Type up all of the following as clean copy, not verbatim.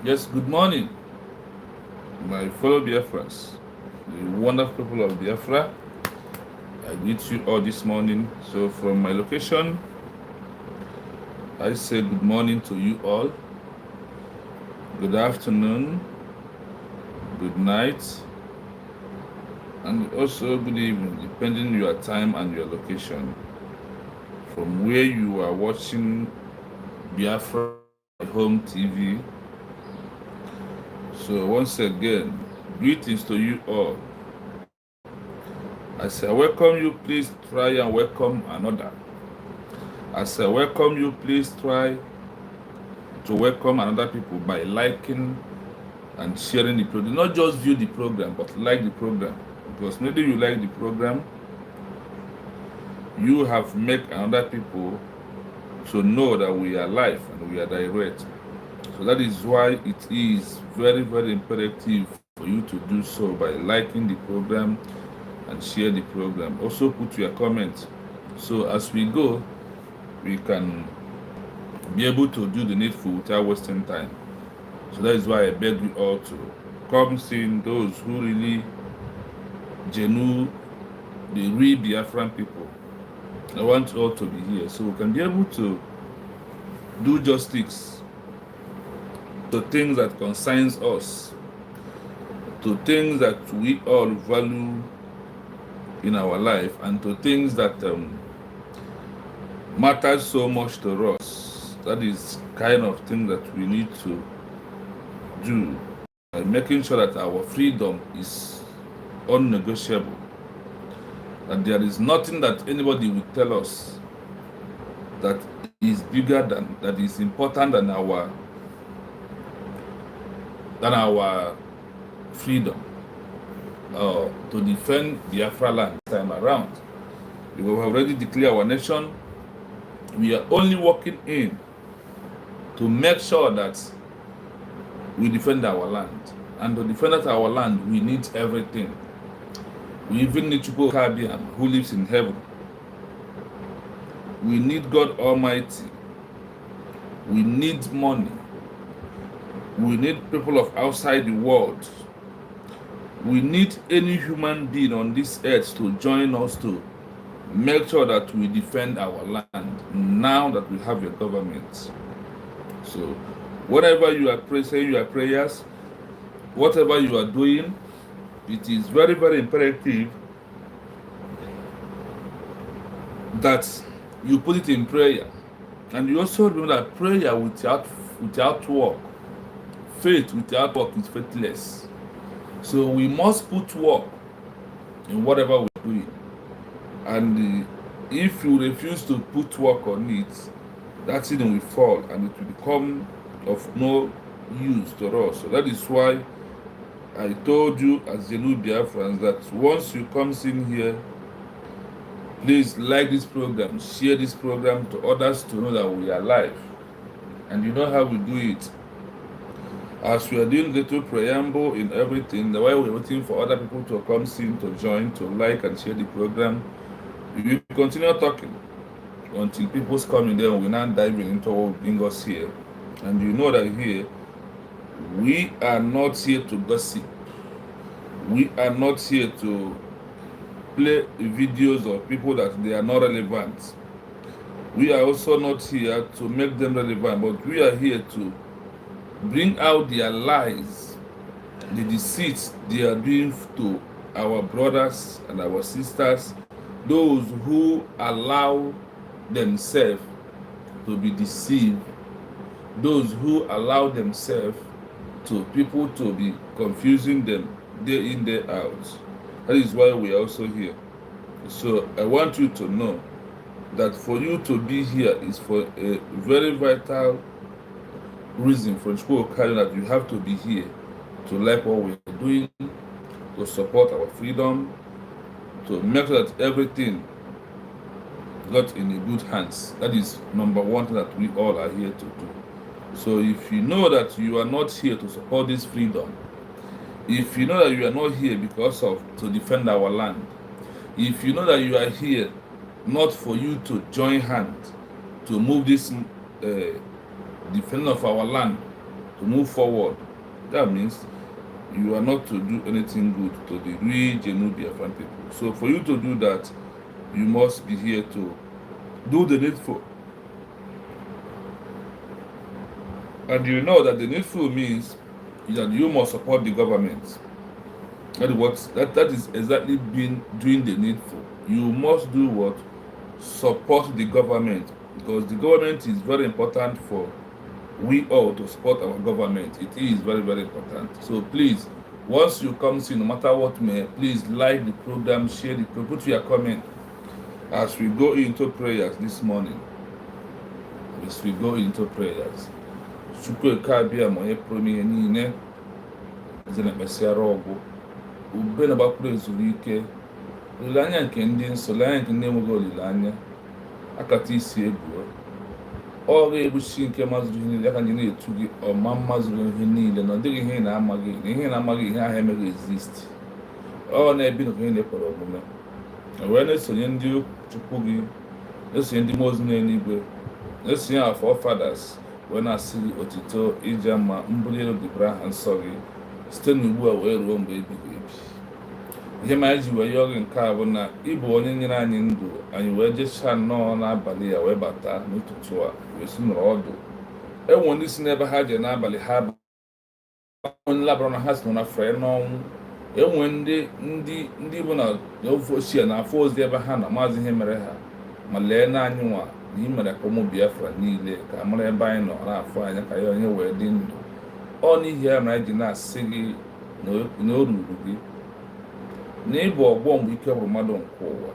Yes, good morning, my fellow Biafras, the wonderful people of Biafra. I greet you all this morning. So, from my location, I say good morning to you all, good afternoon, good night, and also good evening, depending on your time and your location. From where you are watching Biafra Home TV. So, once again, greetings to you all. As I welcome you, please try and welcome another. As I welcome you, please try to welcome another people by liking and sharing the program. Not just view the program, but like the program. Because maybe you like the program, you have made another people to know that we are live and we are direct. So that is why it is very, very imperative for you to do so by liking the program and share the program. Also put your comments. So as we go, we can be able to do the needful without wasting time. So that is why I beg you all to come see those who really genuine, the real Biafran people. I want you all to be here so we can be able to do justice to things that concerns us, to things that we all value in our life, and to things that matters so much to us. That is kind of thing that we need to do by making sure that our freedom is unnegotiable. That there is nothing that anybody will tell us that is bigger than, that is important than our freedom to defend Biafra land this time around. We have already declared our nation. We are only working in to make sure that we defend our land. And to defend our land, we need everything. We even need Chukwu Kabian, who lives in heaven. We need God Almighty. We need money. We need people of outside the world. We need any human being on this earth to join us to make sure that we defend our land now that we have a government. So whatever you are saying your prayers, whatever you are doing, it is very, very imperative that you put it in prayer. And you also remember that prayer without work, faith without work is faithless. So we must put work in whatever we're doing. And if you refuse to put work on it, that thing will fall and it will become of no use to us. So that is why I told you as genuine Biafrans that once you come in here, please like this program, share this program to others to know that we are live. And you know how we do it. As we are doing little preamble in everything, the way we're waiting for other people to come in, to join, to like and share the program, we will continue talking until people's coming. Then we're not diving into what bring us here. And you know that here, we are not here to gossip. We are not here to play videos of people that they are not relevant. We are also not here to make them relevant, but we are here to bring out their lies, the deceits they are doing to our brothers and our sisters, those who allow themselves to be deceived, those who allow themselves to people to be confusing them day in, day out. That is why we are also here. So I want you to know that for you to be here is for a very vital reason for that you have to be here to like what we're doing, to support our freedom, to make sure that everything got in a good hands. That is number one thing that we all are here to do. So if you know that you are not here to support this freedom, if you know that you are not here because of to defend our land, if you know that you are here not for you to join hands to move this defending of our land to move forward. That means you are not to do anything good to the real genuine Biafran people. So for you to do that, you must be here to do the needful. And you know that the needful means that you must support the government. That is exactly being doing the needful. You must do what? Support the government, because the government is very important for we all to support our government. It is very, very important. So please, once you come see, no matter what may, please like the program, share the program, put your comment as we go into prayers this morning. As we go into prayers. Chukwu kabia monye promi niile zene mesiara ọgwụ ube na gbapụrụ ezuru ike olileanya nke ndị nsọ, olileanya nke ndị enweghị olileanya akata isi ebuo ọ ga-egbuchi nke mazụrụ ihe niile aka ndị na-etu gị ọma mazụrụ ihe niile na ọ dịghị ihe na-amaghị na ihe na-amaghị ihe ahụ emeghị exist ọ na-ebi na ihe na-ekwere omume wee na-esonye ndị chukwu gị, na-esonye ndị mmụọ ozi n'eluigwe, na-esonye our forefathers wee na-asị gị otito ije mma mbuli elu dịbara aha nsọ gị site n'ugbu a wee ruo mgbe ebighị ebi. Ihe ma anyị ji wee yọọ gị nke a bụ na ị bụ onye nyere anyị ndụ, anyị wee jechaa nnọọ n'abalị ya wee bata n'ụtụtụ a wee si nọrọ ọdụ. Enwe ndị si n'ebe ha je n'abalị ha bụ ndị labara na ha si nọ na fere n'ọnwụ. Enwe ndị bụ na ofe ochie na afọ ozi ebe ha na maazị ihe mere ha, ma lee n'anyị nwa na ị mere ka ụmụ Biafra niile ka mara ebe anyị nọ na-afọ anya ka ya onye wee dị ndụ. Ọ n'ihi ya na anyị ji na-asị gị na o ruru gị na ịbụ ọgbọ mgbe ike bụ mmadụ nke ụwa.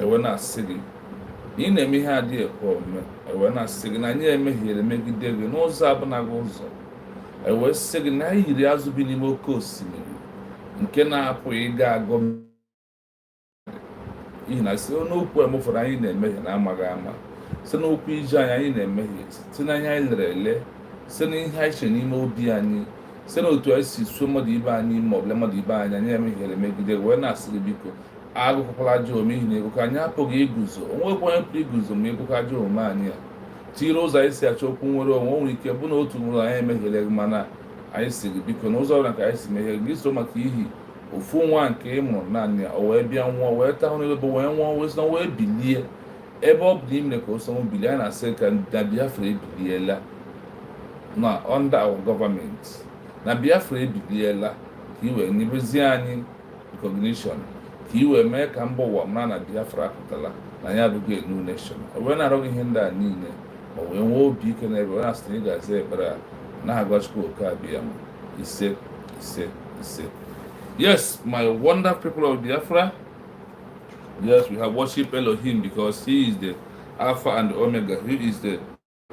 Ewe na-asị gị na ị na-eme ihe adịghị ekwe omume. Ewe na-asị gị na anyị emehiere megide gị n'ụzọ abụnaghị ụzọ. Ewe sị gị na anyị yiri azụ bi n'ime oke osimiri nke na-apụghị ịga agụ n'ihi na site n'okwu emefọrọ anyị na-emehie na amaghị ama, site n'okwu ije anyị na-emehie, site na ihe anyị lere ele, site na ihe anyị chere n'ime obi anyị, site na otu anyị si suo mmadụ ibe anyị ma ọ bụla mmadụ ibe anyị emehiere megide wee na-asị gị biko agụkwala ajọ omume n'ihi na ego anyị apụghị iguzo. Onwekwa onye pụrụ iguzo ma ịgụkọ ajọ omume anyị ya tiri ụzọ anyị si achọ okwu nwere onwe. O nwere ike bụ na otu ụlọ anyị emehiere gị, mana anyị si gị biko n'ụzọ ọbụla ka anyị si mehie gị so maka ihi ofu nwa nke ị mụrụ naanị ya o wee bịa nwụọ wee tahụ n'ebe wee nwụọ wee sọ wee bilie ebe ọ bụla imere ka o sonwe bilie. Anyị na-asị ka na Biafra ebiliela na under our government, na Biafra ebiliela ka i wee nyebezie anyị recognition, ka i wee mee ka mba ụwa mara na Biafra apụtala na anyị abụghị a new nation. Wee na-arụghị ihe ndị a niile ma wee nwee obi ike n'ebe wee na-asị na ị ga-aza ekpere a na-agwa Chukwu oke abịa ma ise ise ise. Yes, my wonderful people of Biafra. Yes, we have worshipped Elohim because he is the Alpha and the Omega. He is the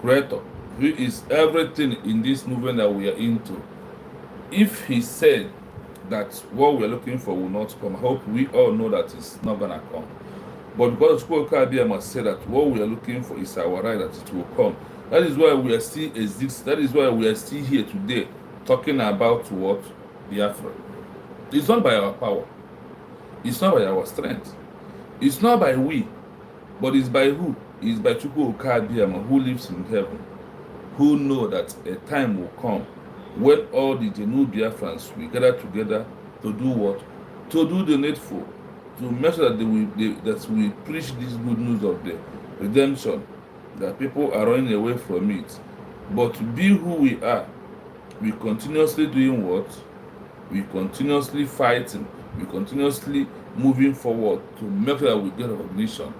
creator. He is everything in this movement that we are into. If he said that what we are looking for will not come, I hope we all know that it's not going to come. But because Chukwuka must say that what we are looking for is our right, that it will come. That is why we are still exist. That is why we are still here today talking about what? Biafra. It's not by our power. It's not by our strength. It's not by we, but it's by who? It's by Chukwuka who lives in heaven, who know that a time will come when all the genuine Biafrans will gather together to do what? To do the needful, to make sure that we preach this good news of the redemption, that people are running away from it. But to be who we are, we continuously doing what? We continuously fighting, we continuously moving forward to make sure that we get recognition.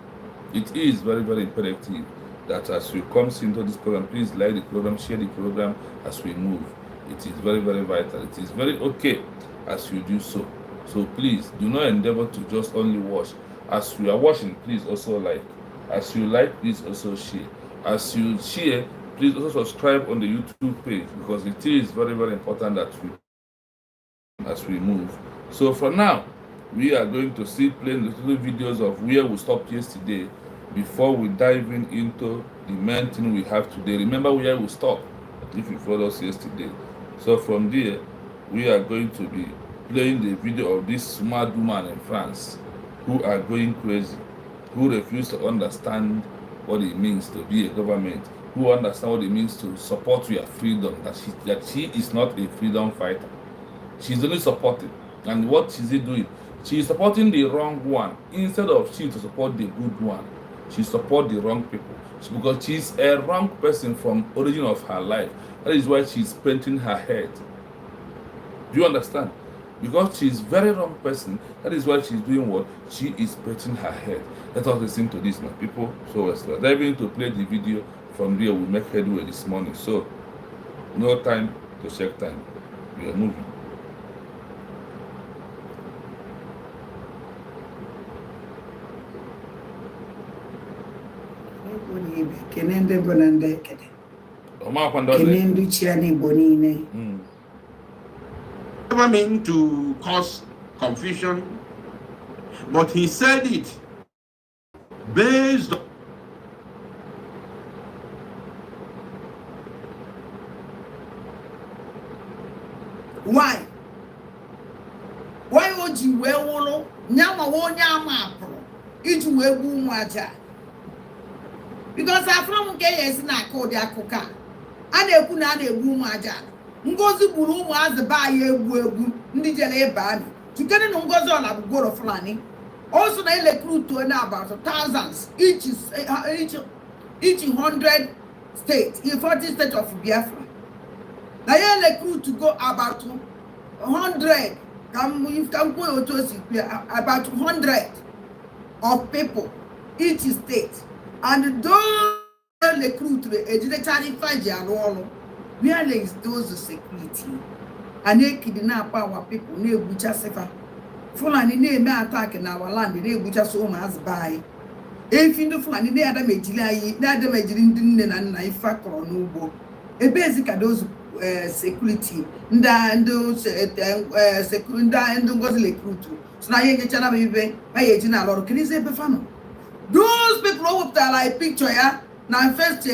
It is very, very imperative that as we come into this program, please like the program, share the program as we move. It is very, very vital. It is very okay as you do so. So please do not endeavor to just only watch. As you are watching, please also like. As you like, please also share. As you share, please also subscribe on the YouTube page because it is very, very important that as we move. So for now, we are going to see playing little videos of where we stopped yesterday before we dive into the main thing we have today. Remember where we stopped if you followed us yesterday. So from there, we are going to be playing the video of this smart woman in France who are going crazy, who refuse to understand what it means to be a government, who understand what it means to support your freedom, that she is not a freedom fighter. She's only supporting. And what is he doing? She is supporting the wrong one. Instead of she to support the good one, she support the wrong people. Because she's a wrong person from origin of her life. That is why she's painting her head. Do you understand? Because she's very wrong person. That is why she's doing what? She is painting her head. Let us listen to this, my people. So we're diving to play the video. From there, we make headway this morning. So, no time to check time. We are moving. Kenende bonande kede. Kenendu chiani bonine. Never mean to cause confusion, but he said it based on why would you wear wolo? Nyama wo nyama pro. Iju webu mwaja. Because afrom ke yes na ko dia koka. Ana eku na ana ebu mwaja. Ngozi buru umu azba ya egwu ndị jere ebe ani. Tukene no ngozi ola bugoro fulani. Also na recruit to about thousands each 100 states, in 40 states of Biafra. Now you recruit to go about 100, about 100 of people each state, and those recruit where is those security, and they kidnap our people, near Bucha Sefa. Fulani may attack in our land, they Bucha so much by. If you do Fulani, they are the Majili, they are the Majilin and Naifa or Nobo. A basic are those security, and those security and those recruit. So now you get a baby by a general or can you say Befano? Those people up there like picture, yeah, now first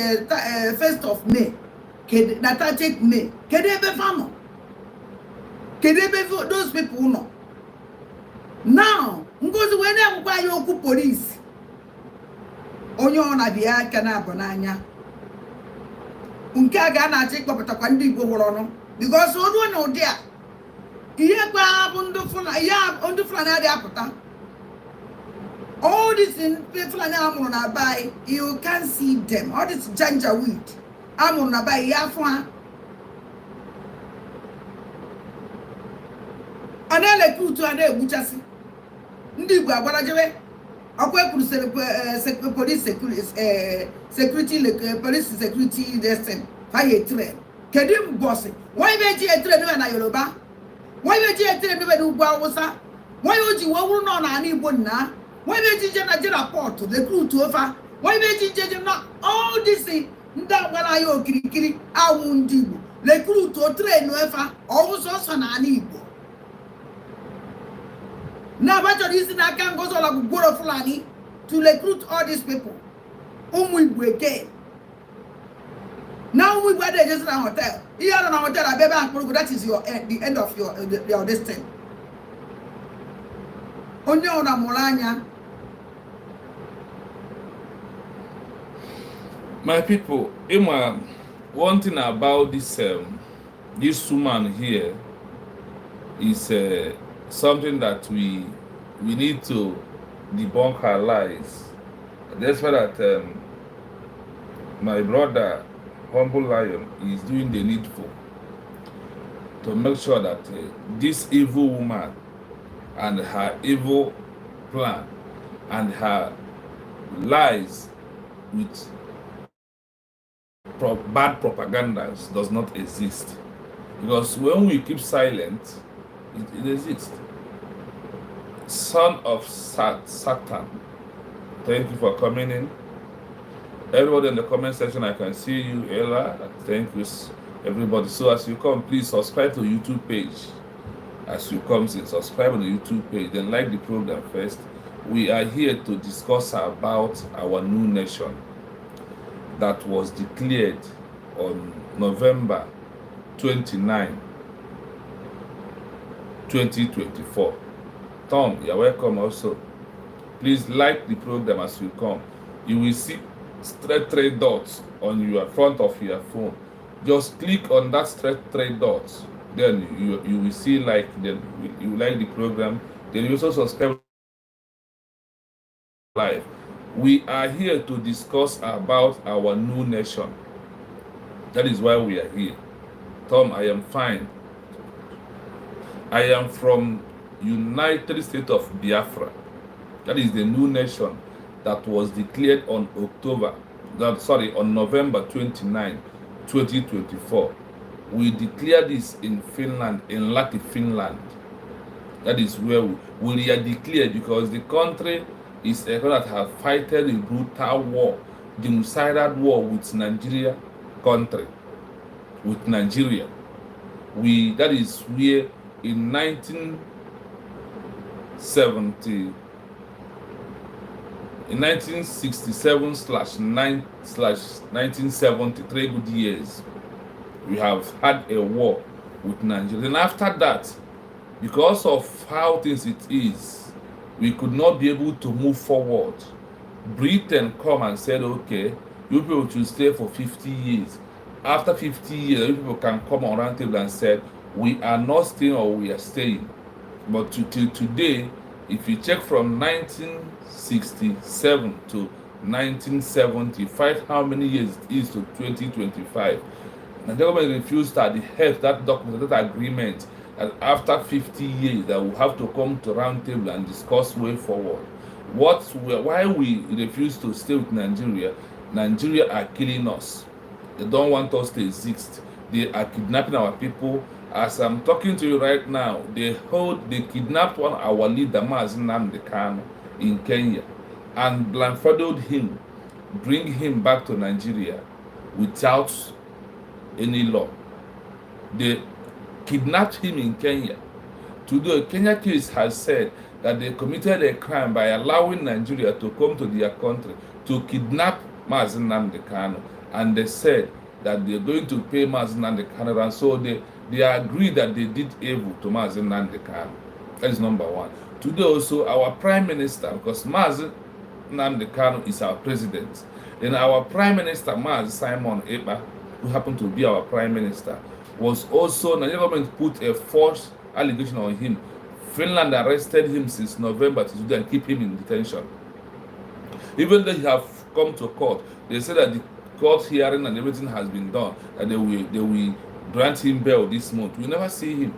of May. That I take me. Can they be famous? Can they be those people no? Now, because when I buy your police, on your Navia cana bonanya. Unkaga na take up a candy go on because all no dear. Yaba on the phone, yab on the flanade apota. All this in Flanamon I buy, you can't see them. All this ginger weed. I'm on a BIAFRA. And I like you to a day, which I see. Ndiba, what I do, I work with police security, police security, dissent. Fire train. Can you boss it? Why make you a train when I Yoruba? Why make you a train when you Bawasa? Why would you want on any one now? Why make you a port to the crew to offer? Why make you not all this thing? That when I kiri I won't do. Recruit to train whoever also na Igbo. Now but this I can go to like Goro Fulani to recruit all these people. We again. Now we were there just in a hotel. Here in a hotel, that is your end, the end of your destiny. Onyo na Molanya. My people, one thing about this woman here is something that we need to debunk her lies. That's why that my brother Humble Lion is doing the needful to make sure that this evil woman and her evil plan and her lies with bad propaganda does not exist. Because when we keep silent, it exists. Son of Satan, thank you for coming in. Everybody in the comment section, I can see you, Ella. Thank you, everybody. So as you come, please subscribe to the YouTube page. As you come, subscribe on the YouTube page, then like the program first. We are here to discuss about our new nation that was declared on November 29, 2024. Tom, you're welcome also. Please like the program as you come. You will see straight three dots on your front of your phone. Just click on that straight three dots. Then you will see like you like the program. Then you also subscribe live. We are here to discuss about our new nation. That is why we are here. Tom, I am fine. I am from United States of Biafra. That is the new nation that was declared on November 29, 2024. We declared this in Finland, in Lahti, Finland. That is where we are declared, because the country is a country that has fighted a brutal war, genocidal war with Nigeria country, with Nigeria. That is where in 1967/1973 good years, we have had a war with Nigeria. And after that, because of how things it is, we could not be able to move forward. Britain come and said, okay, you people should stay for 50 years. After 50 years, you people can come around table and said, we are not staying or we are staying. But till today, if you check from 1967 to 1975, how many years it is to 2025, the government refused to adhere to that document, that agreement, that after 50 years that we have to come to round table and discuss way forward. Why we refuse to stay with Nigeria? Nigeria are killing us. They don't want us to exist. They are kidnapping our people. As I'm talking to you right now, they kidnapped our leader, Mazen Nnamdi Kanu, in Kenya, and blindfolded him, bring him back to Nigeria without any law. They kidnapped him in Kenya. Today, Kenya case has said that they committed a crime by allowing Nigeria to come to their country to kidnap Mazen Nnamdi Kanu, and they said that they're going to pay Mazen Nnamdi Kanu, and so they agreed that they did evil to Mazen Nnamdi Kanu. That is number one. Today also, our prime minister, because Mazen Nnamdi Kanu is our president, then our prime minister, Mazen Simon Ekpa, who happened to be our prime minister, was also, Nigerian government put a false allegation on him. Finland arrested him since November to today and keep him in detention. Even though he have come to court, they said that the court hearing and everything has been done, and they will grant him bail this month. We never see him.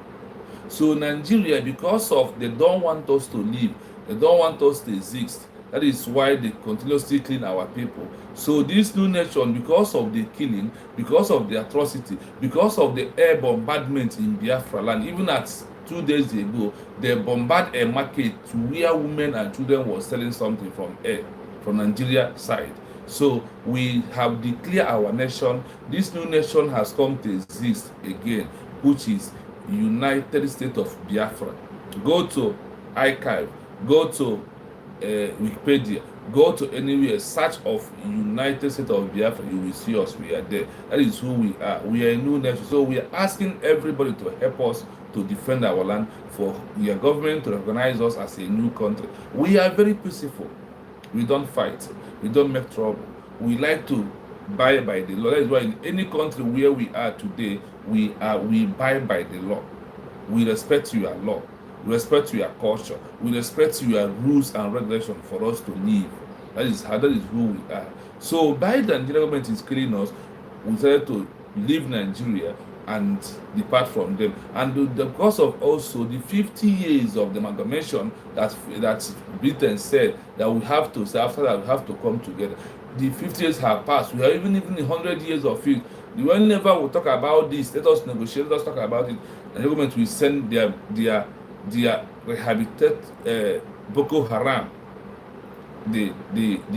So Nigeria, because of they don't want us to live, they don't want us to exist. That is why they continuously clean our people. So this new nation, because of the killing, because of the atrocity, because of the air bombardment in Biafra land, even at 2 days ago, they bombarded a market to where women and children were selling something from air, from Nigeria side. So we have declared our nation. This new nation has come to exist again, which is United States of Biafra. Go to archive, go to Wikipedia, go to anywhere, search of United States of Biafra, you will see us. We are there. That is who we are. We are a new nation. So we are asking everybody to help us to defend our land, for your government to recognize us as a new country. We are very peaceful. We don't fight. We don't make trouble. We like to buy by the law. That is why in any country where we are today, we buy by the law. We respect your law. We respect your culture. We respect your rules and regulations for us to live. That is who we are. So by the Nigerian government is killing us, we decided to leave Nigeria and depart from them. And because of also the 50 years of the amalgamation that Britain said that we have to say, after that we have to come together. The 50 years have passed. We are even 100 years of it. Whenever we talk about this, let us negotiate, let us talk about it. The government will send their rehabilitate Boko Haram, the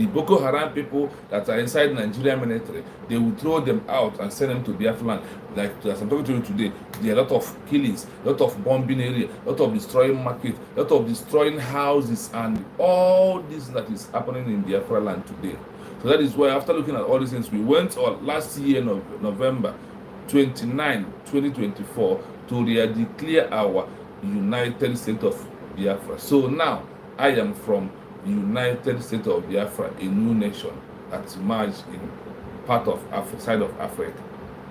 Boko Haram people that are inside Nigerian military. They will throw them out and send them to Biafra land. Like as I'm talking to you today, there are a lot of killings, a lot of bombing area, a lot of destroying market, a lot of destroying houses, and all this that is happening in Biafra land today. So that is why, after looking at all these things, we went on last year, November 29, 2024, to declare our United States of Biafra. So now I am from United States of Biafra, a new nation. that emerged in part of side of Africa.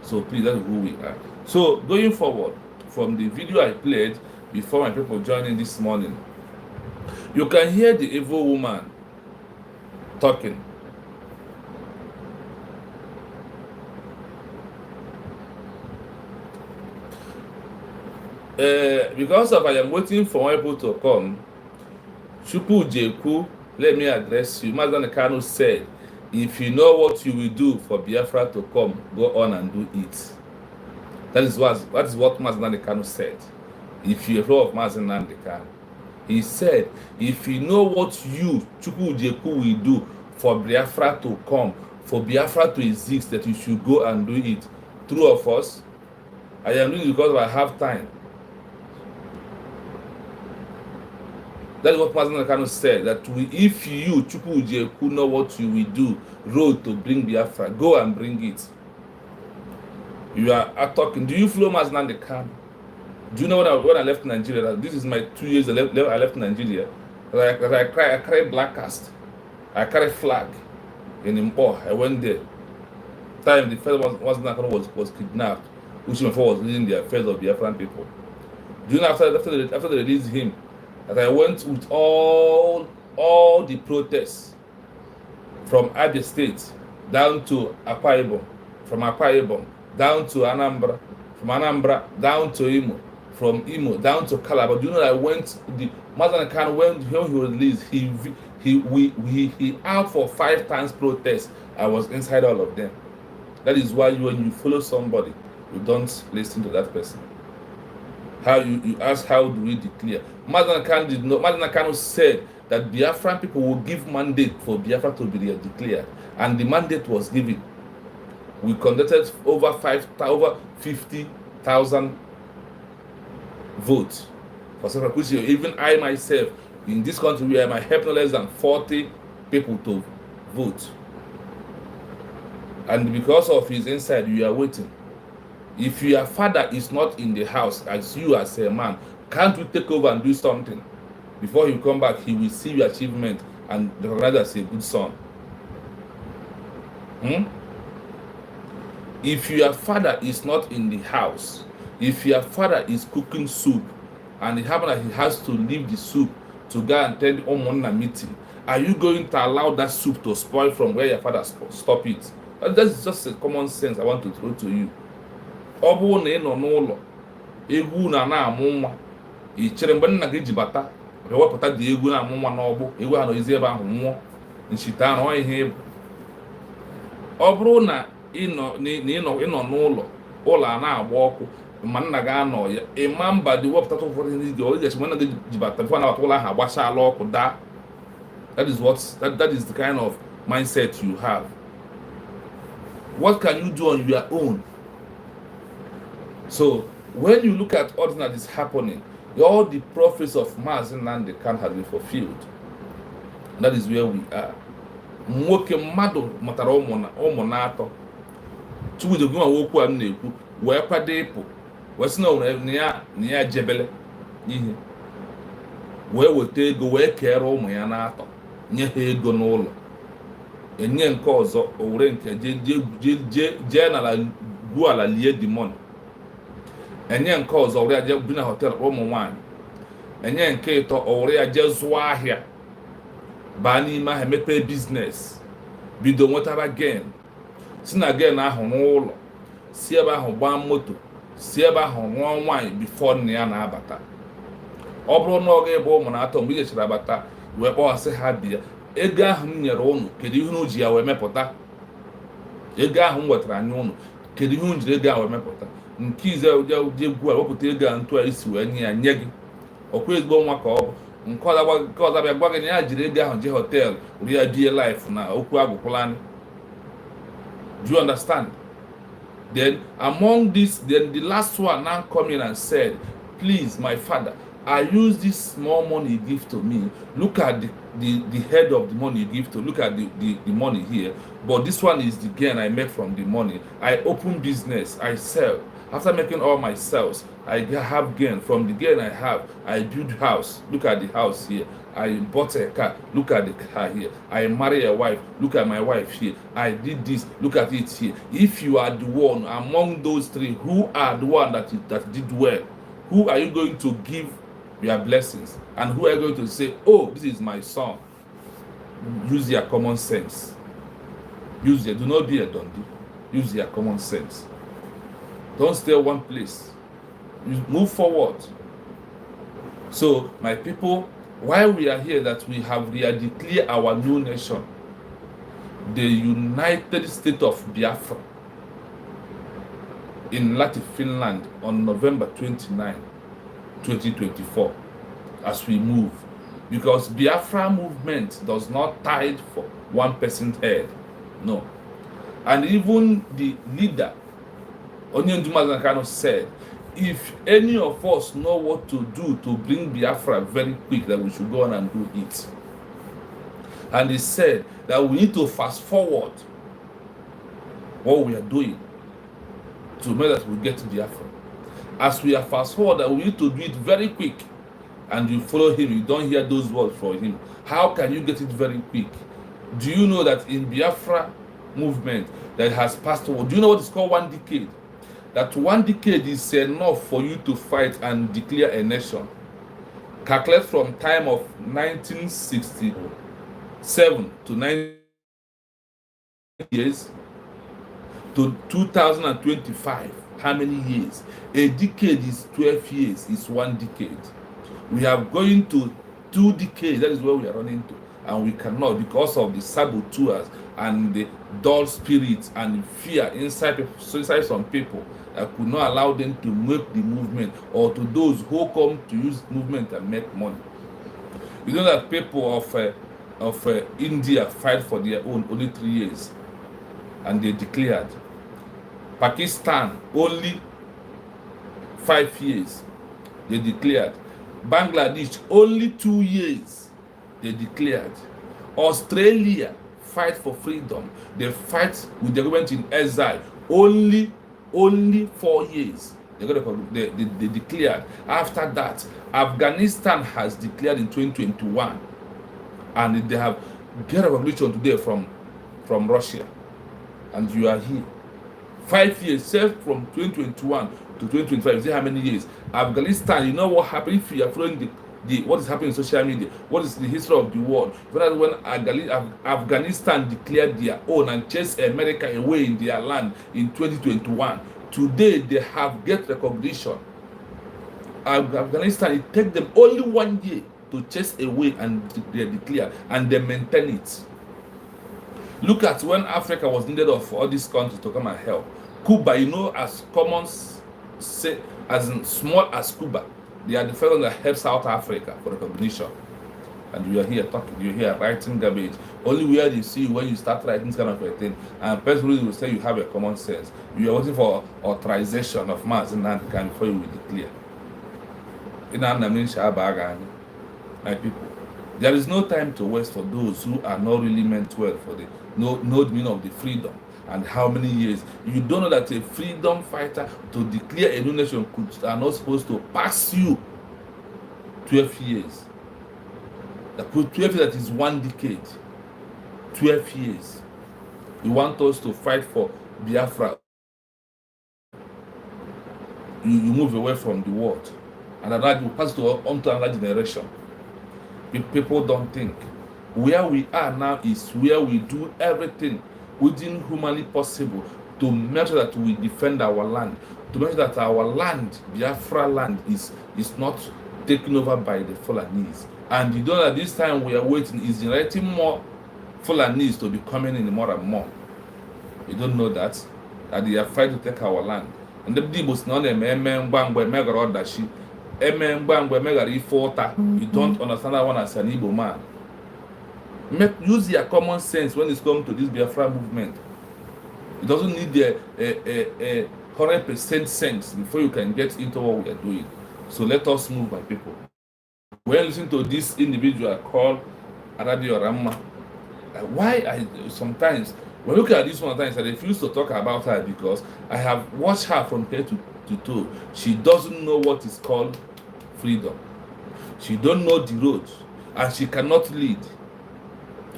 So please, that's who we are. So going forward, from the video I played before my people joined in this morning, you can hear the evil woman talking. Because of I am waiting for my people to come, Chukwu Jeku, let me address you. Mazen Kanu said, if you know what you will do for Biafra to come, go on and do it. That is what Mazen Kanu said. If you know of Mazen Kanu, he said, if you know what you, Chukwu Jeku, will do for Biafra to come, for Biafra to exist, that you should go and do it. True of us, I am doing it because I have time. That is what Mazen Kanu said, that if you, Chukwu Jeku, know what you will do, road to bring Biafra, go and bring it. You are talking. Do you follow Mazen Kanu? Do you know when I left Nigeria? This is my 2 years I left Nigeria. I carry black cast. I carry flag in Mpo. I went there. Time the first Mazen Kanu was kidnapped, which before was leading the affairs of Biafran people. Do you know after they released him, that I went with all the protests from Abia State down to Akwa Ibom, from Akwa Ibom down to Anambra, from Anambra down to Imo, from Imo down to Calabar. Do you know that I went the Mazen Kanu when he was released, he out for 5 times protests. I was inside all of them. That is why when you follow somebody, you don't listen to that person. How you ask, how do we declare? Mazen Kanu said that Biafran people will give mandate for Biafra to be declared, and the mandate was given. We conducted over 50,000 votes for separate. Which even I myself in this country, where I might help no less than 40 people to vote, and because of his inside, we are waiting. If your father is not in the house, as you as a man, can't you take over and do something? Before you come back, he will see your achievement and recognize as a good son. If your father is not in the house, if your father is cooking soup, and it happens that he has to leave the soup to go and attend a meeting, are you going to allow that soup to spoil from where your father stop it? That's just a common sense I want to throw to you. Ọ bụrụ na ị nọ n'ụlọ egwu na-amụ nwa, ị chere mgbe nna gị ji bata wepụta dị egwu na-amụ nwa n'ọgbụ, egwu ha nọzi ebe ahụ nwụọ nchite anọ ihe ịbụ. Ọ bụrụ na ị nọ n'ụlọ, ụlọ a na-agba ọkụ, ma nna gị anọ ya, ịma mba dị wepụta ụfọdụ ihe ndị ọ ga-eche nna gị ji bata bifo na ụlọ ahụ agbachala ọkụ daa. That is the kind of mindset you have. What can you do on your own? So when you look at all that is happening, all the prophets of Mazen Kanu have been fulfilled. And that is where we are. Nwoke mmadụ mụtara ụmụ na-atọ. Chukwu Jeku okwu a na-ekwu wee kwado ịpụ, wee sị na ya jebele ihe, wee weta ego wee kere ụmụ ya na-atọ, nye ha ego n'ụlọ, enye nke ọzọ owere nke jee n'ala gwuo ala lie demon, enye nke ọzọ owere ya jee bi na hotel ụmụ nwaanyị, enye nke ịtọ owere ya jee zụọ ahịa, baa n'ime ahịa mepee biznes, bido nwetara gen, si na gen ahụ n'ụlọ, si ebe ahụ gbaa moto, si ebe ahụ nụọ nwaanyị bifo nna ya na-abata. Ọ bụrụ na ọ ga-ebe ụmụ na-atọ mgbe ị jechara abata, wee kpọghasị ha bịa, ego ahụ m nyere ụnụ kedu ihe unu ji ya wee mepụta? Ego ahụ m wetara anya ụnụ kedu ihe unu jiri ego ahụ wee mepụta? Nke ize egwu a wepụta ego a ntụ a isi wee nye ya nye gị, ọkwa ezigbo nwa ka ọ bụ. Nke ọzọ bịa gwa gị na ya jiri ego ahụ jee hotel were ya bie life na okwu agwụkwụla anyị. Do you understand? Then among this, then the last one now come in and said, please my father, I use this small money you give to me. Look at the head of the money you give to. Look at the money here. But this one is the gain I make from the money. I open business, I sell. After making all my sales, I have gain. From the gain I have, I build house. Look at the house here. I bought a car, look at the car here. I marry a wife, look at my wife here. I did this, look at it here. If you are the one among those three, who are the one that did well? Who are you going to give your blessings? And who are you going to say, oh, this is my son? Use your common sense. Do not be a dundee. Use your common sense. Don't stay one place. You move forward. So, my people, while we are here, that we have declared our new nation, the United States of Biafra, in Latin Finland on November 29, 2024, as we move. Because Biafra movement does not tie for one person's head. No. And even the leader, Onyenduma kind of said, if any of us know what to do to bring Biafra very quick, that we should go on and do it. And he said that we need to fast forward what we are doing to make that we get to Biafra. As we are fast forward, that we need to do it very quick. And you follow him, you don't hear those words from him. How can you get it very quick? Do you know that in Biafra movement that has passed over, do you know what is called 1 decade? That 1 decade is enough for you to fight and declare a nation. Calculate from time of 1967 to 9 years to 2025. How many years? A decade is 12 years, is 1 decade. We are going to 2 decades, that is where we are running to. And we cannot, because of the saboteurs and the dull spirits and fear inside some people that could not allow them to make the movement, or to those who come to use movement and make money. You know that people of India fight for their own only 3 years, and they declared. Pakistan only 5 years, they declared. Bangladesh only 2 years, they declared. Australia fight for freedom. They fight with the government in exile only 4 years. They declared. After that, Afghanistan has declared in 2021, and they have get a revolution today from Russia, and you are here. 5 years, say from 2021 to 2025. See how many years? Afghanistan, you know what happened if you are following what is happening in social media, what is the history of the world. When Afghanistan declared their own and chased America away in their land in 2021, today they have get recognition. Afghanistan, it takes them only 1 year to chase away, and they declare, and they maintain it. Look at when Africa was needed of all these countries to come and help. Cuba, you know, as small as Cuba, they are the first one that helped South Africa for recognition. And you are here talking, you're here writing garbage. Only where they see you when you start writing this kind of a thing. And person will say you have a common sense. You are waiting for authorization of mass in that kind before you will declare. My people, there is no time to waste for those who are not really meant well for the no meaning of the freedom. And how many years? You don't know that a freedom fighter to declare a new nation are not supposed to pass you 12 years. That 12 years, that is 1 decade. 12 years. You want us to fight for Biafra. You move away from the world. And that will pass on to another generation. People don't think. Where we are now is where we do everything within humanly possible to make sure that we defend our land, to make sure that our land, Biafra land, is not taken over by the Fulanese. And you know that this time we are waiting is generating more Fulanese to be coming in more and more. You don't know that they are fighting to take our land. And the Dibus know them, you don't understand that one as an Igbo man. Use your common sense when it's come to this Biafra movement. It doesn't need a 100% sense before you can get into what we are doing. So let us move, my people. When listening to this individual called Arabi Ramma, why sometimes when I look at this one, I refuse to talk about her because I have watched her from head to toe. She doesn't know what is called freedom. She don't know the road. and she cannot lead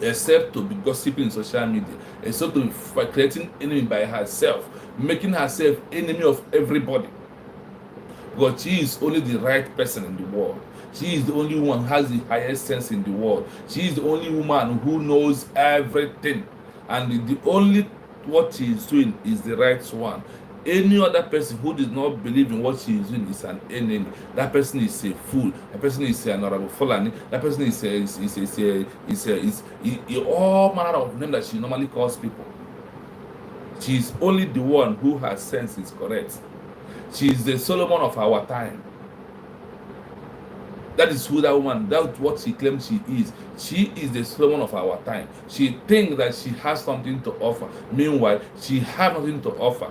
except to be gossiping in social media, except to be creating enemy by herself, making herself enemy of everybody. Because she is only the right person in the world. She is the only one who has the highest sense in the world. She is the only woman who knows everything, and the only what she is doing is the right one. Any other person who does not believe in what she is doing is an enemy. That person is a fool. That person is an honorable Fulani. That person is all manner of names that she normally calls people. She is only the one who has sense is correct. She is the Solomon of our time. That is who that woman, that's what she claims she is. She is the Solomon of our time. She thinks that she has something to offer. Meanwhile, she has nothing to offer.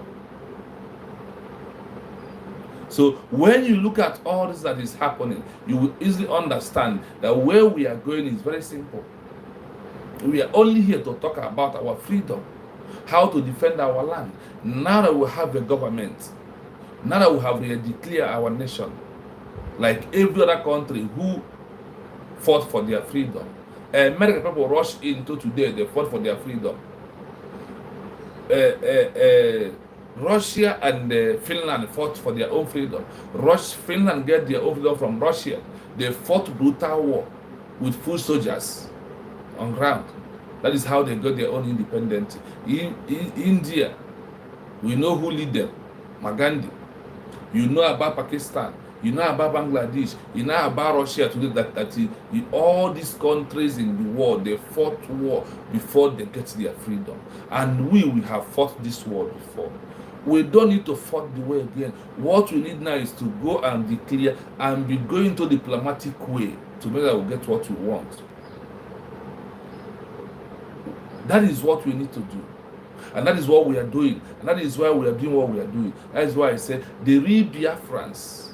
So when you look at all this that is happening, you will easily understand that where we are going is very simple. We are only here to talk about our freedom, how to defend our land. Now that we have a government, now that we have declared our nation, like every other country who fought for their freedom. American people rushed into today, they fought for their freedom. Russia and Finland fought for their own freedom. Finland get their own freedom from Russia. They fought brutal war with full soldiers on ground. That is how they got their own independence. In India, we know who lead them, Gandhi. You know about Pakistan. You know about Bangladesh. You know about Russia today. That all these countries in the world, they fought war before they get their freedom. And we have fought this war before. We don't need to fight the way again. What we need now is to go and declare and be going to diplomatic way to make sure we get what we want. That is what we need to do. And that is what we are doing. And that is why we are doing what we are doing. That is why I said, the real Biafrans,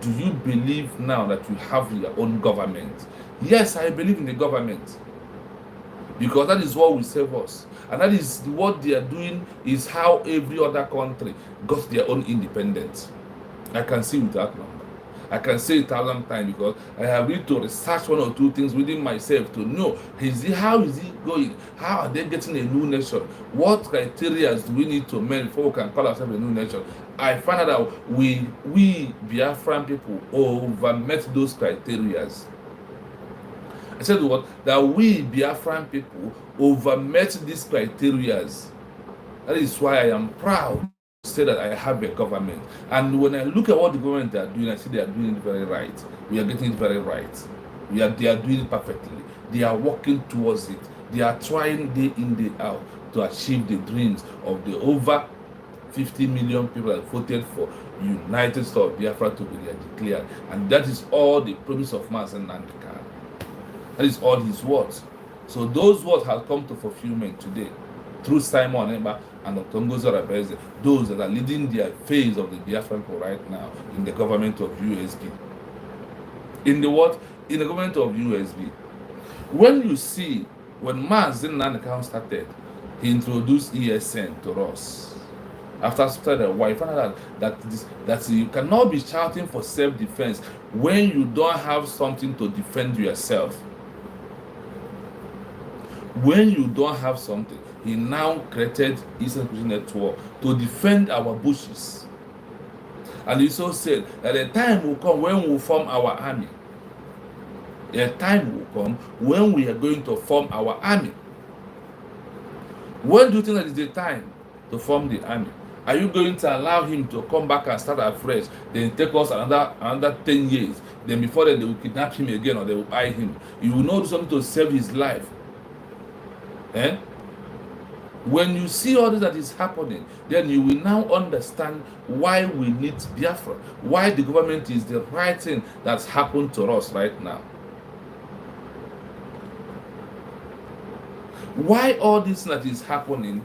do you believe now that you have your own government? Yes, I believe in the government. Because that is what will save us. And that is what they are doing, is how every other country got their own independence. I can see with that number. I can say it 1,000 times because I have need to research one or two things within myself to know how is it going? How are they getting a new nation? What criteria do we need to meet before we can call ourselves a new nation? I found out that we Biafran people over-met those criteria. I said what? That we Biafran people over-met these criteria. That is why I am proud to say that I have a government. And when I look at what the government are doing, I see they are doing it very right. We are getting it very right. They are doing it perfectly. They are working towards it. They are trying day in, day out to achieve the dreams of the over 50 million people that voted for United States of Biafra to be declared. And that is all the promise of Mazen Nandika. That is all his words. So those words have come to fulfillment today through Simon Emba and Otongo Zorabeze, those that are leading the phase of the Biafran people right now in the government of USB. In the what? In the government of USB. When you see, when Mazen Nandika started, he introduced ESN to us. After started, why you find out that you cannot be shouting for self-defense when you don't have something to defend yourself. When you don't have something, he now created Eastern Christian Network to defend our bushes. And he also said that a time will come when we will form our army. A time will come when we are going to form our army. When do you think that is the time to form the army? Are you going to allow him to come back and start afresh, then take us another 10 years? Then before that, they will kidnap him again or they will buy him. You will not do something to save his life. Eh? When you see all this that is happening, then you will now understand why we need Biafra, why the government is the right thing that's happened to us right now. Why all this that is happening,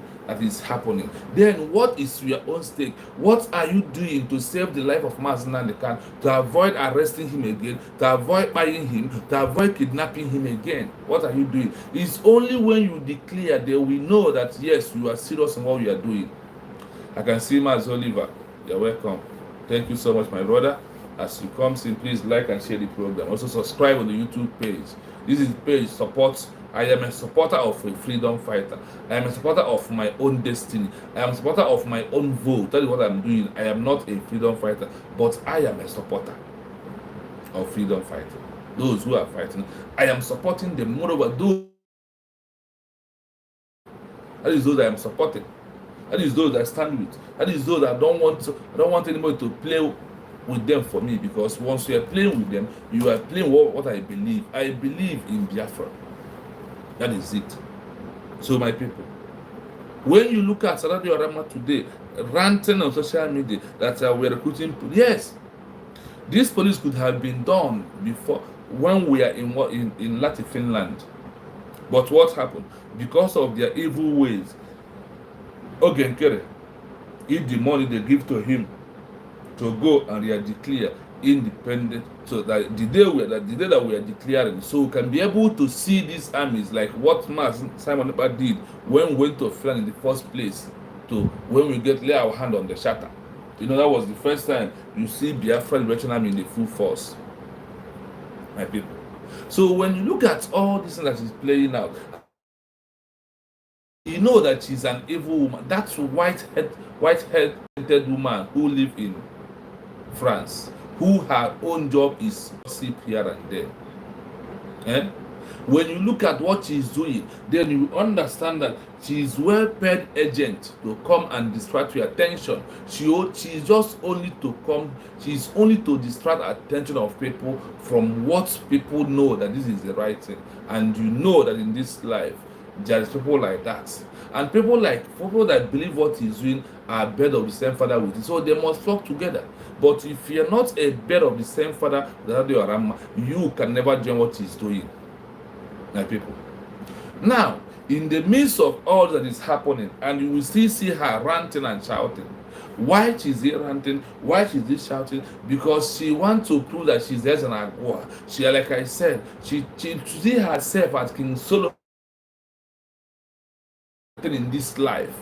then what is your own stake? What are you doing to save the life of Mazen Nandika, to avoid arresting him again, to avoid buying him, to avoid kidnapping him again? What are you doing? It's only when you declare that we know that yes, you are serious in what you are doing. I can see Maz Oliver. You're welcome. Thank you so much, my brother. As you come in, please like and share the program. Also subscribe on the YouTube page. This is page supports. I am a supporter of a freedom fighter. I am a supporter of my own destiny. I am a supporter of my own vote. That is what I'm doing. I am not a freedom fighter, but I am a supporter of freedom fighting. Those who are fighting, I am supporting them. Moreover, that is those I am supporting. That is those I stand with. That is those I don't want anybody to play with them for me, because once you are playing with them, you are playing what I believe. I believe in Biafra. That is it. So my people, when you look at Saturday Orama today, ranting on social media that we're recruiting, yes, this police could have been done before when we are in Latin Finland. But what happened? Because of their evil ways, Ogenkere eat the money they give to him to go and they are declared independent. So that the day that we are declaring, so we can be able to see these armies like what Simon Epa did when we went to Finland in the first place, to when we lay our hand on the shatter. You know, that was the first time you see Biafra Liberation Army in the full force, my people. So when you look at all this thing that is playing out, you know that she's an evil woman. That's white-headed woman who live in France, who her own job is gossip here and there. Eh? When you look at what she's doing, then you understand that she's well-paid agent to come and distract your attention. She's just only to come. She's only to distract attention of people from what people know that this is the right thing. And you know that in this life, there is people like that, and people that believe what he's doing are bird of the same father with it, so they must flock together. But if you're not a bird of the same father, you can never join what he's doing, my people. Now, in the midst of all that is happening, and you will still see her ranting and shouting. Why is she ranting? Why is she shouting? Because she wants to prove that she's less than Agua. She, like I said, she see herself as King Solomon in this life.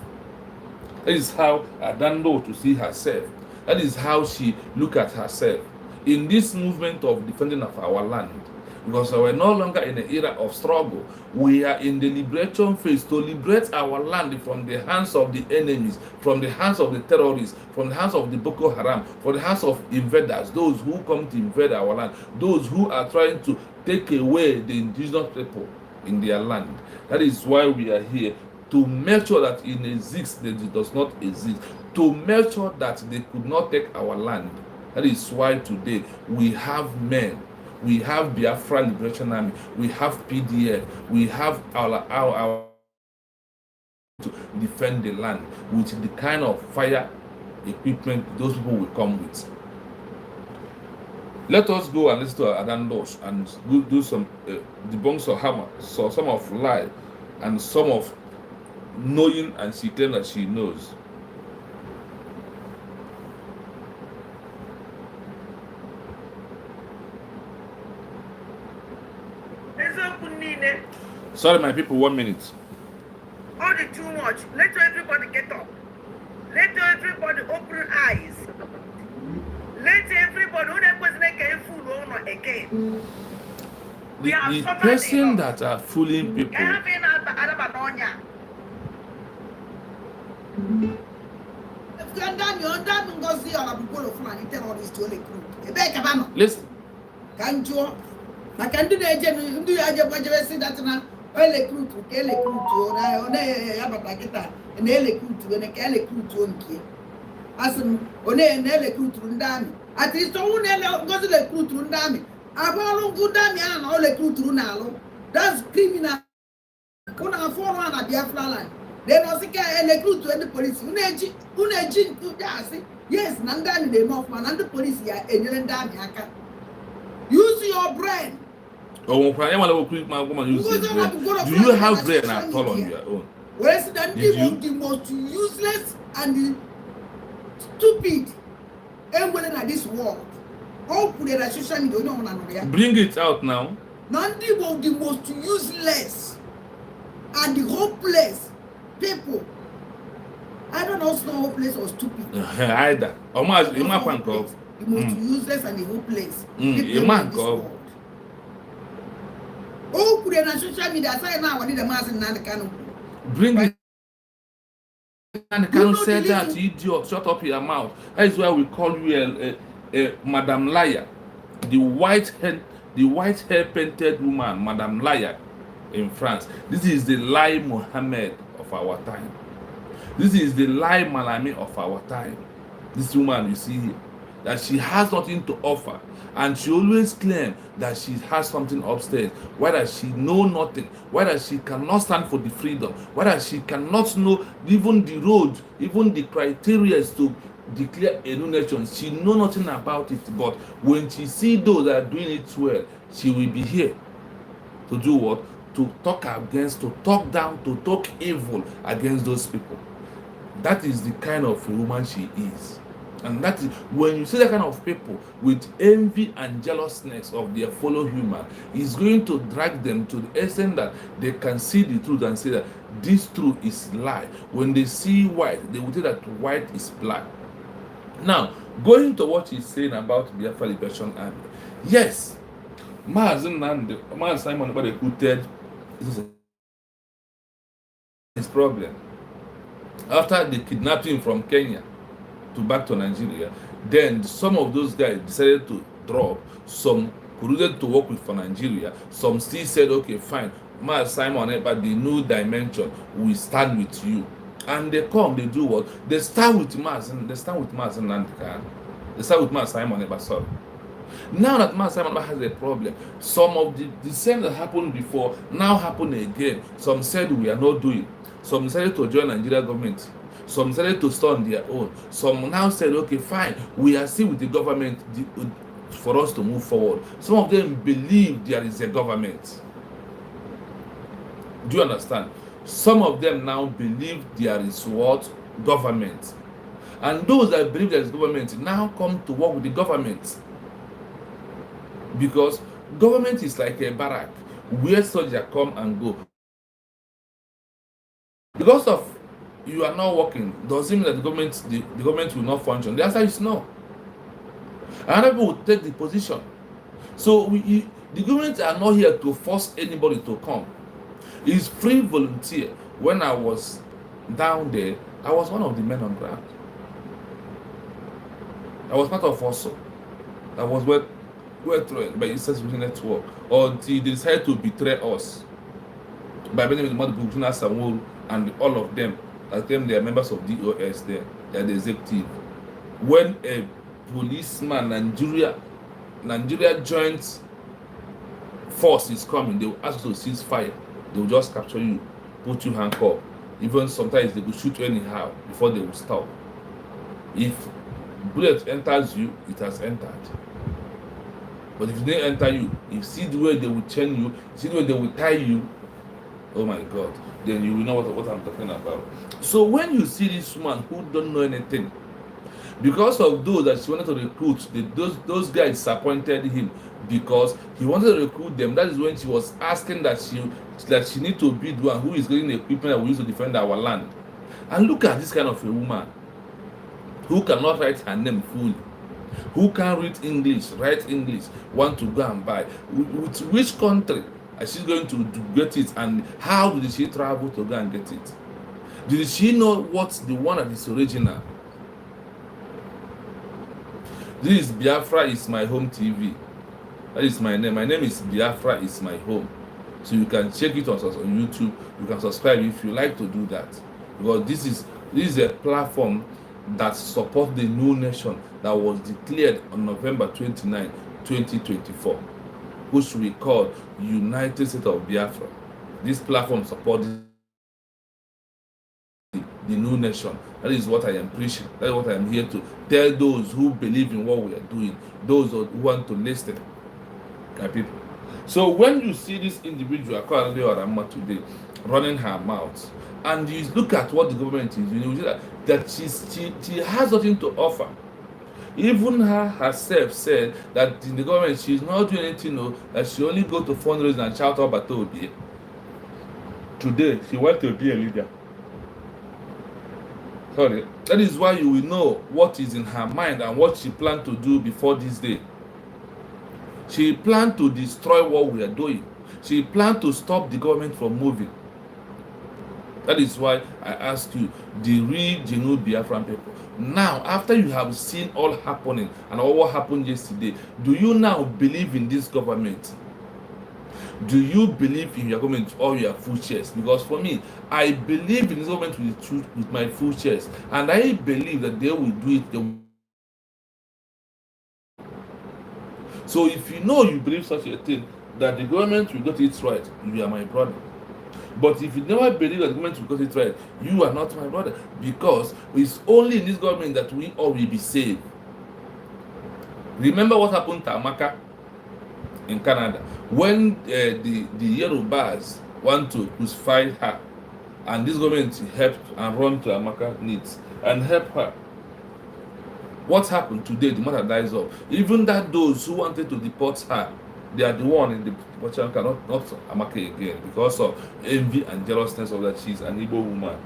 That is how I don't know to see herself. That is how she look at herself in this movement of defending of our land. Because we're no longer in an era of struggle. We are in the liberation phase to liberate our land from the hands of the enemies, from the hands of the terrorists, from the hands of the Boko Haram, from the hands of invaders, those who come to invade our land, those who are trying to take away the indigenous people in their land. That is why we are here, to make sure that it exists, that it does not exist, to make sure that they could not take our land. That is why today we have men, we have Biafra Liberation Army, we have PDF, we have our to defend the land with the kind of fire equipment those people will come with. Let us go and listen to Adandosh and do some debunks of hammer, so some of lie and some of knowing, and she claims that she knows. Sorry, my people, 1 minute. All the too much. Let everybody get up. Let everybody open eyes. Let everybody again. The person that are fooling people. Listen. Na kandu na eje ndu ya je bajebe si that na recruit ke recruit na ya baba kita na recruit na ke recruit onkie asim one na recruit ndami at least one na ngozi recruit ndami abalu ngudami ana o recruit na alo, that's criminal. Kuna follow na Biafra land they no sika recruit the police uneji ndasi yes na ndani dey enough man and the police ya enyere ndami aka. Use your brain. Oh, do you have brain at all on your own? Where's the most useless and stupid everyone in this world? All put it at social media. Bring it out now. None of the most useless and the hopeless people. I don't know, it's not hopeless or stupid. Either. the most useless and the hopeless A man in this world. Oh, could na social media say now what did the mass in Nanakano? Bring it. And Kanu said that, listen. idiot, shut up your mouth. That is why we call you a Madam Liar. The white hair painted woman, Madam Liar in France. This is the Lai Mohammed of our time. This is the Lai Malami of our time. This woman you see here, that she has nothing to offer, and she always claims that she has something upstairs. Why does she know nothing? Why does she cannot stand for the freedom? Why does she cannot know even the road, even the criteria to declare a new nation? She know nothing about it, but when she see those that are doing it well, she will be here to do what? To talk against, to talk down, to talk evil against those people. That is the kind of woman she is. And that is when you see that kind of people with envy and jealousness of their fellow human, is going to drag them to the extent that they can see the truth and say that this truth is lie. When they see white, they will say that white is black. Now, going to what he's saying about Biafra Liberation Army, yes, Simon quoted his problem after the kidnapping from Kenya to back to Nigeria. Then some of those guys decided to drop. Some colluded to work with for Nigeria. Some still said, okay, fine, Simon, but the new dimension, we stand with you. And they come, they do what? They start with Simon. They start with Simon, sorry. Now that Simon has a problem, some of the same that happened before now happen again. Some said we are not doing. Some decided to join Nigeria government. Some decided to start on their own. Some now said, okay, fine, we are still with the government for us to move forward. Some of them believe there is a government. Do you understand? Some of them now believe there is what? Government. And those that believe there is government now come to work with the government. Because government is like a barrack where soldiers come and go. Because of you are not working, doesn't mean that the government will not function. The answer is no. Another people will take the position. So the government are not here to force anybody to come. It's free volunteer. When I was down there, I was one of the men on ground. I was part of also. I was well trained by Eastern Security Network until they decided to betray us by bringing the Burkina Faso and all of them. I claim they are members of DOS there. They are the executive. When a policeman, Nigeria joint force is coming, they will ask you to cease fire. They will just capture you, put you handcuffed. Even sometimes they will shoot you anyhow before they will stop. If bullet enters you, it has entered. But if it didn't enter you, you see the way they will chain you, see the way they will tie you, oh my God, then you will know what I'm talking about. So when you see this woman who don't know anything, because of those that she wanted to recruit, those guys disappointed him because he wanted to recruit them. That is when she was asking that she need to be the one who is getting the equipment that we use to defend our land. And look at this kind of a woman who cannot write her name fully, who can read English, write English, want to go and buy. With which country is she going to get it, and how did she travel to go and get it? Did she know what's the one that is original? This is Biafra is my home TV. That is my name. My name is Biafra is my home. So you can check it on YouTube. You can subscribe if you like to do that. Because this is a platform that supports the new nation that was declared on November 29, 2024, which we call United States of Biafra. This platform supports the new nation. That is what I am preaching. That is what I am here to tell those who believe in what we are doing, those who want to listen. Okay, people. So when you see this individual called Ramma today running her mouth, and you look at what the government is doing, you see that she has nothing to offer. Even her herself said that in the government she's not doing anything, no, that she only go to fundraising and shout out about Today she wants to be a leader. Sorry. That is why you will know what is in her mind and what she planned to do before this day. She planned to destroy what we are doing. She planned to stop the government from moving. That is why I ask you, the real genuine Biafran people. Now, after you have seen all happening and all what happened yesterday, do you now believe in this government? Do you believe in your government with all your full chest? Because for me, I believe in this government with my full chest, and I believe that they will do it. So if you know you believe such a thing, that the government will get it right, you are my brother. But if you never believe that the government will get it right, you are not my brother. Because it's only in this government that we all will be saved. Remember what happened to Amaka in Canada when the Yorubas want to crucify her, and this government helped and run to Amaka needs and help her. What happened today? The matter dies off. Even that those who wanted to deport her, they are the one in the deportation camp, not Amaka again, because of envy and jealousness of that she's an Igbo woman.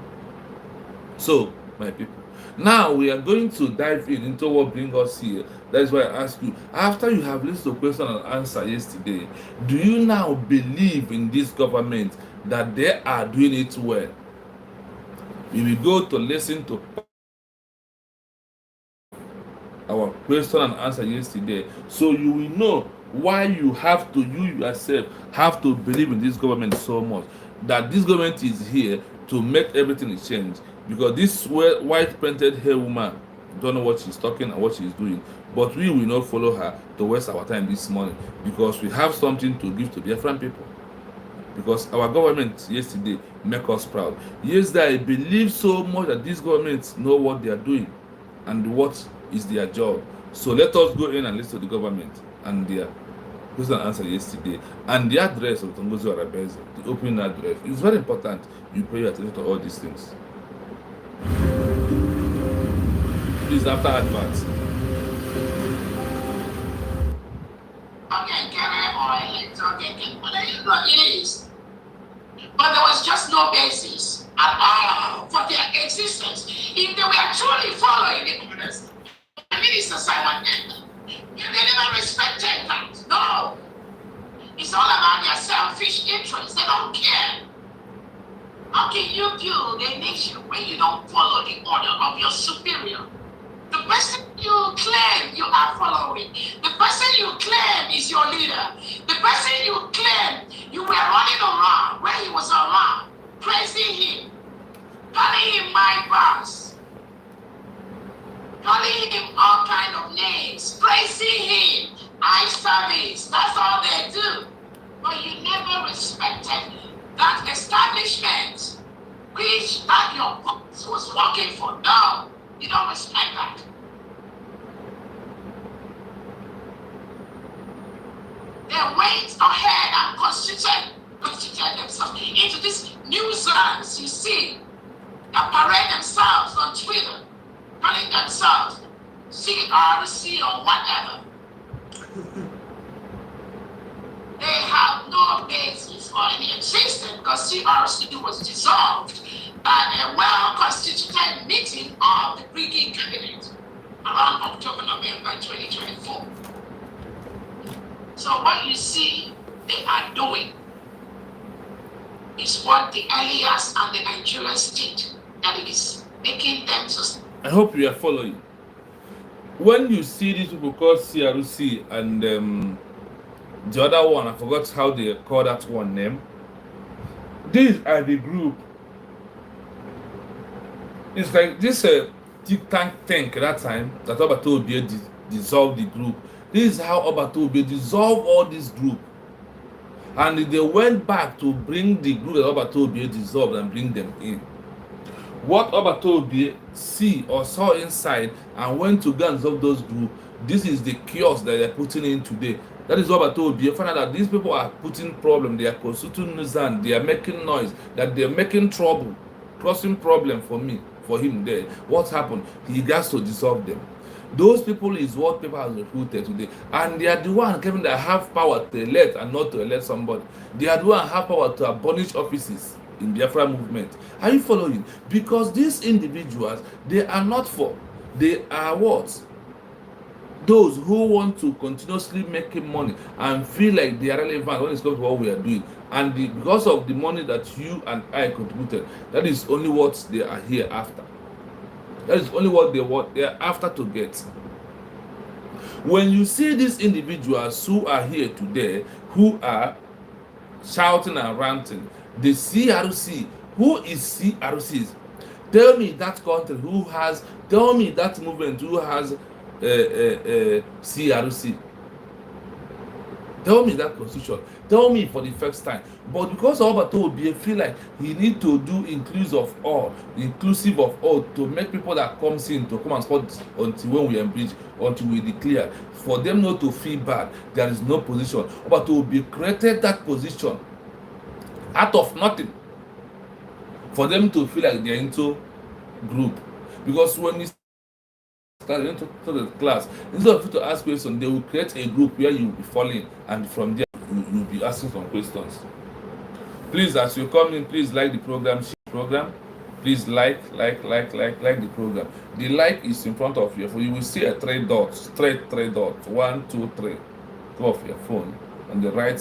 So, my people, now we are going to dive into what brings us here. That is why I ask you, after you have listened to question and answer yesterday, do you now believe in this government that they are doing it well? We will go to listen to our question and answer yesterday, so you will know why you yourself have to believe in this government so much, that this government is here to make everything change. Because this white painted hair woman don't know what she's talking and what she's doing, but we will not follow her to waste our time this morning, because we have something to give to Biafran people. Because our government yesterday make us proud. Yesterday I believe so much that this government know what they are doing and what is their job. So let us go in and listen to the government and their question and answer yesterday, and the address of Tongozi Arabese, the opening address. It's very important you pay attention to all these things. Please, after advance. It is. But there was just no basis at all for their existence. If they were truly following the orders, Minister Simon did, they never respected that. No. It's all about their selfish interests. They don't care. How can you build a nation when you don't follow the order of your superior? The person you claim you are following, the person you claim is your leader, the person you claim you were running around when he was around, praising him, calling him my boss, calling him all kind of names, praising him, eye service, that's all they do. But you never respected that establishment which that your boss was working for. No, you don't respect that. They went ahead and constituted themselves into these nuisance, you see, that parade themselves on Twitter, calling themselves CRC or whatever. They have no basis or any existence, because CRC was dissolved by a well-constituted meeting of the Brigade Cabinet around October-November 2024. So what you see they are doing is what the Elias and the Nigerian state that it is making them to. I hope you are following. When you see these people called CRC and the other one, I forgot how they call that one name. These are the group. It's like this think tank at that time that Obato Obie dissolved the group. This is how Obato Obie dissolved all this group. And they went back to bring the group that Obato Obie dissolved and bring them in. What Obato Obie see or saw inside and went to go and dissolve those groups, this is the chaos that they're putting in today. That is what I told you. Find out that these people are putting problem, they are constituting nuisance, they are making noise, that they are making trouble, causing problem for me, for him there. What happened? He has to dissolve them. Those people is what people have recruited today, and they are the one that have power to elect and not to elect somebody. They are the one have power to abolish offices in Biafra movement. Are you following? Because these individuals, they are not for, they are what? Those who want to continuously making money and feel like they are relevant when it comes to what we are doing. And because of the money that you and I contributed, that is only what they are here after. That is only what they are after to get. When you see these individuals who are here today, who are shouting and ranting, the CRC, who is CRCs? Tell me that country who has, tell me that movement who has CRC. Tell me that constitution. Tell me for the first time. But because Obato Obie feel like he need to do inclusive of all to make people that comes in to come and support until when we embrace, until we declare, for them not to feel bad, there is no position. Obato Obie created that position out of nothing for them to feel like they're into group. Because when you start into the class, instead of you to ask questions, they will create a group where you will be following, and from there you'll be asking some questions. Please, as you come in, please like the program. Please like the program. The like is in front of your phone. You will see a three dots, 1, 2, 3, top of your phone, on the right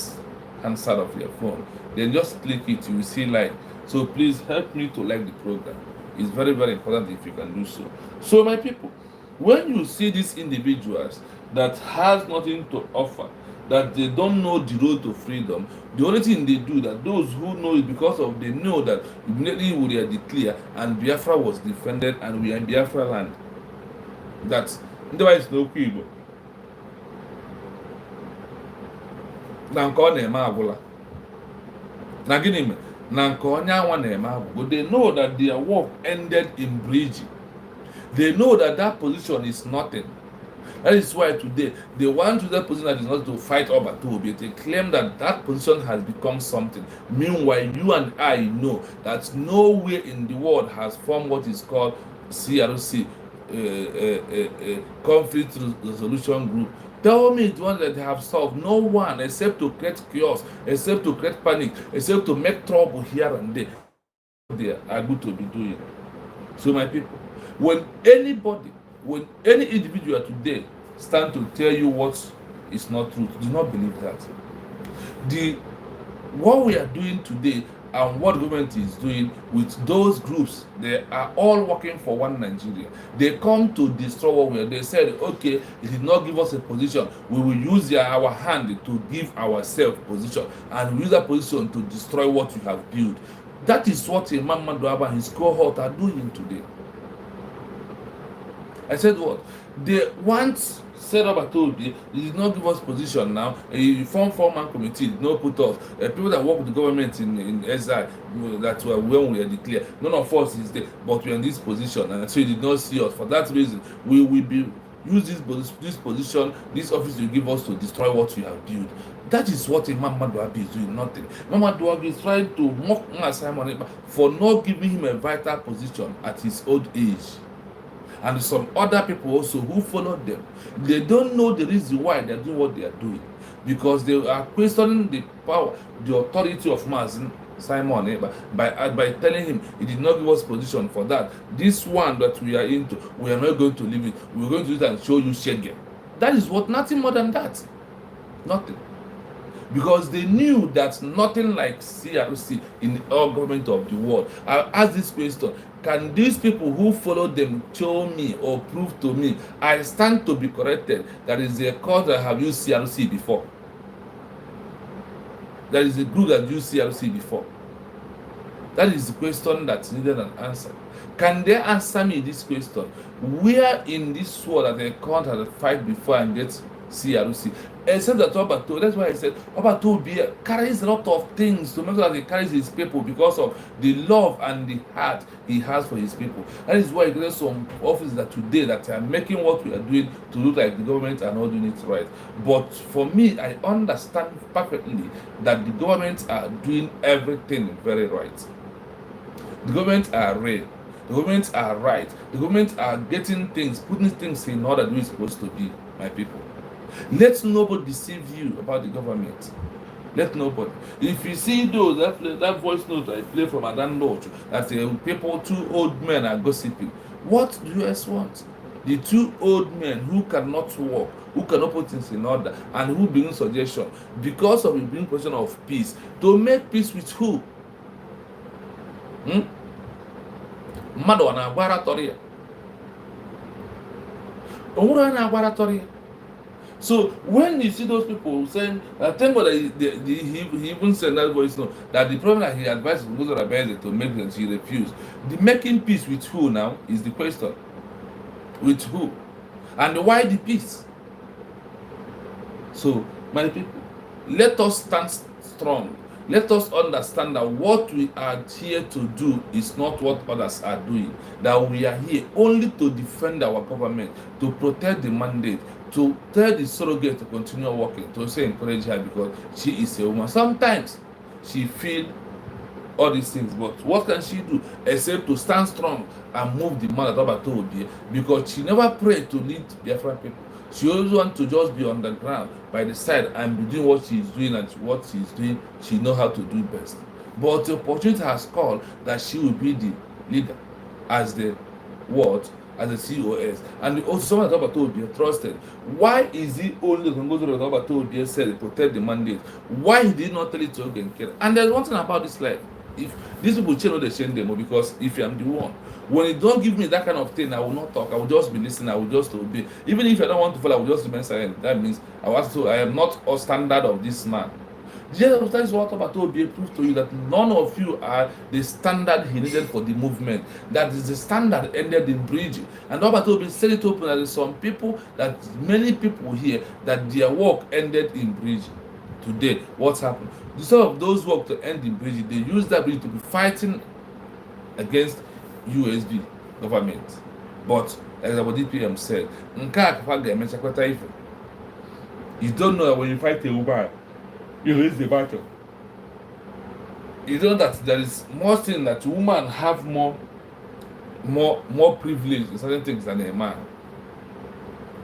hand side of your phone. Then just click it, you will see like. So please help me to like the program. It's very, very important if you can do so. So my people, when you see these individuals that has nothing to offer, that they don't know the road to freedom, the only thing they do, that those who know it because of they know that immediately we are declared and Biafra was defended and we are in Biafra land. That otherwise no people. But they know that their work ended in bridging. They know that that position is nothing. That is why today they want to that position that is not to fight Obato. They claim that that position has become something. Meanwhile, you and I know that nowhere in the world has formed what is called CRC, conflict resolution group. Tell me the one that they have solved. No one, except to create chaos, except to create panic, except to make trouble here and there. They are good to be doing. So my people, when any individual today stand to tell you what is not true, do not believe that. What we are doing today and what government is doing with those groups, they are all working for one Nigeria. They come to destroy what we are. They said, okay, it did not give us a position. We will use our hand to give ourselves position, and we use that position to destroy what we have built. That is what Imam Maduaba and his cohort are doing today. I said what? They once said about Obi, they did not give us position now. A four-man committee did not put us. People that work with the government in SI, that were when we are declared, none of us is there, but we are in this position, and so he did not see us. For that reason, we will be use this position, this office will give us to destroy what we have built. That is what Imam Maduabi is doing, nothing. Imam Maduabi is trying to mock Simon for not giving him a vital position at his old age. And some other people also who follow them, they don't know the reason why they are doing what they are doing, because they are questioning the power, the authority of Simon by telling him he did not give us position for that. This one that we are into, we are not going to leave it. We are going to do it and show you Shege. That is what, nothing more than that. Nothing. Because they knew that nothing like CRC in all government of the world. I ask this question: can these people who follow them show me or prove to me I stand to be corrected that is a cause that have used CRC before? That is a group that used CRC before. That is the question that needed an answer. Can they answer me this question? Where in this world that they can't have a fight before and get CRC? Except that Obato, that's why I said Obato carries a lot of things to make sure that he carries his people because of the love and the heart he has for his people. That is why he gets some offices that today that are making what we are doing to look like the government are not doing it right. But for me, I understand perfectly that the government are doing everything very right. The government are real. The government are right. The government are getting things, putting things in order the way it's supposed to be, my people. Let nobody deceive you about the government. Let nobody. If you see those that voice note I play from Adan Lodge, that people, two old men are gossiping. What do you guys want? The two old men who cannot walk, who cannot put things in order, and who bring suggestion because of the being question of peace. To make peace with who? Mmadụ ọ na-agbara tọrọ ya? O nwere onye na-agbara tọrọ ya? So when you see those people saying, thank God that he even said that voice note that the problem that he advised Ngozi Okonjo to make them, she refused. The making peace with who now is the question. With who? And why the peace? So, my people, let us stand strong. Let us understand that what we are here to do is not what others are doing. That we are here only to defend our government, to protect the mandate, to tell the surrogate to continue working, to say encourage her because she is a woman. Sometimes she feel all these things, but what can she do except to stand strong and move the man that told you, because she never prayed to lead Biafra people. She always wants to just be on the ground by the side and be doing what she's doing, and what she's doing she knows how to do best. But the opportunity has called that she will be the leader as the what? As the COS. And also someone that told you trusted. Why is he only Ngozi told you said protect the mandate? Why he did not tell it to again? And there's one thing about this life. If these people change, they change them, because if I'm the one, when you don't give me that kind of thing, I will not talk. I will just be listening. I will just obey. Even if I don't want to follow, I will just remain silent. That means I am not a standard of this man. That is what Obato proved to you, that none of you are the standard he needed for the movement. That is the standard ended in bridging. And Obato said it open that there are some people, that many people here, that their work ended in bridging. Today, what's happened? Instead of those work to end in bridging, they use that bridge to be fighting against USB government. But as our DPM said, you don't know that when you fight a woman, you lose the battle. You know that there is more thing that women have more privilege in certain things than a man.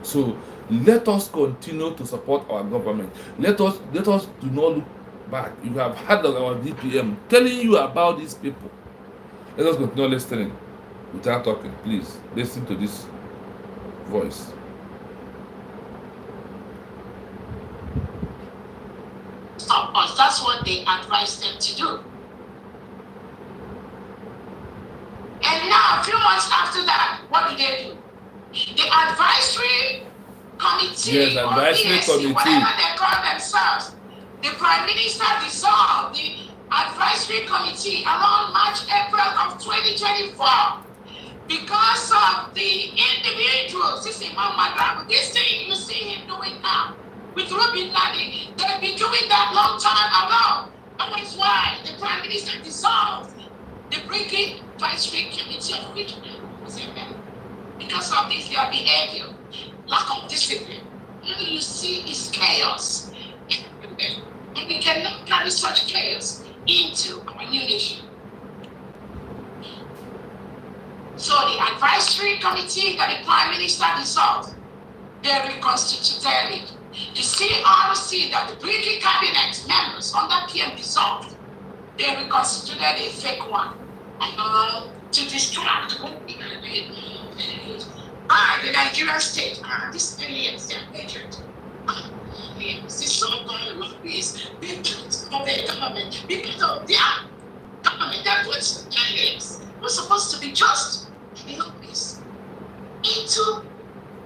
So let us continue to support our government. Let us do not look back. You have heard of our DPM telling you about these people. Let us continue listening without talking. Please listen to this voice. Of course, that's what they advised them to do. And now, a few months after that, what do? The advisory committee, yes, advisory committee, whatever they call themselves, the Prime Minister dissolved the advisory committee around March, April of 2024 because of the individuals. This is this thing you see him doing now with Ruben Ladi. They've been doing that long time ago. And that's why the Prime Minister dissolved the Debunking Advisory Committee of Regional. Because of this, their behavior, lack of discipline. All you see is chaos. And we cannot carry such chaos into our new nation. So the advisory committee that the Prime Minister dissolved, they reconstituted it. The CRC that the British cabinet members under PM dissolved, they reconstituted a fake one to distract the Nigerian state. This aliens, they're agent. This so-called lobbyists, because of their government, because of their government, that puts aliens who's supposed to be just lobbyists into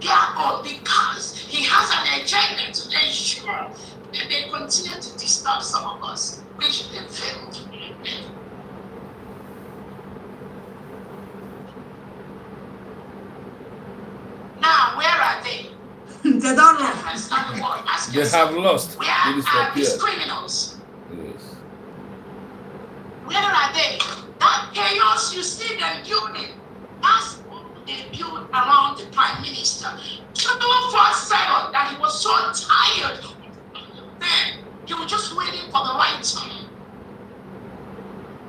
their own, because he has an agenda to ensure that they continue to disturb some of us, which they failed. Now, where are they? They don't know. They have lost. Where are these criminals? Yes. Where are they? That chaos you see them building, that's what they build around the Prime Minister. 247 that he was so tired. Then he was just waiting for the right time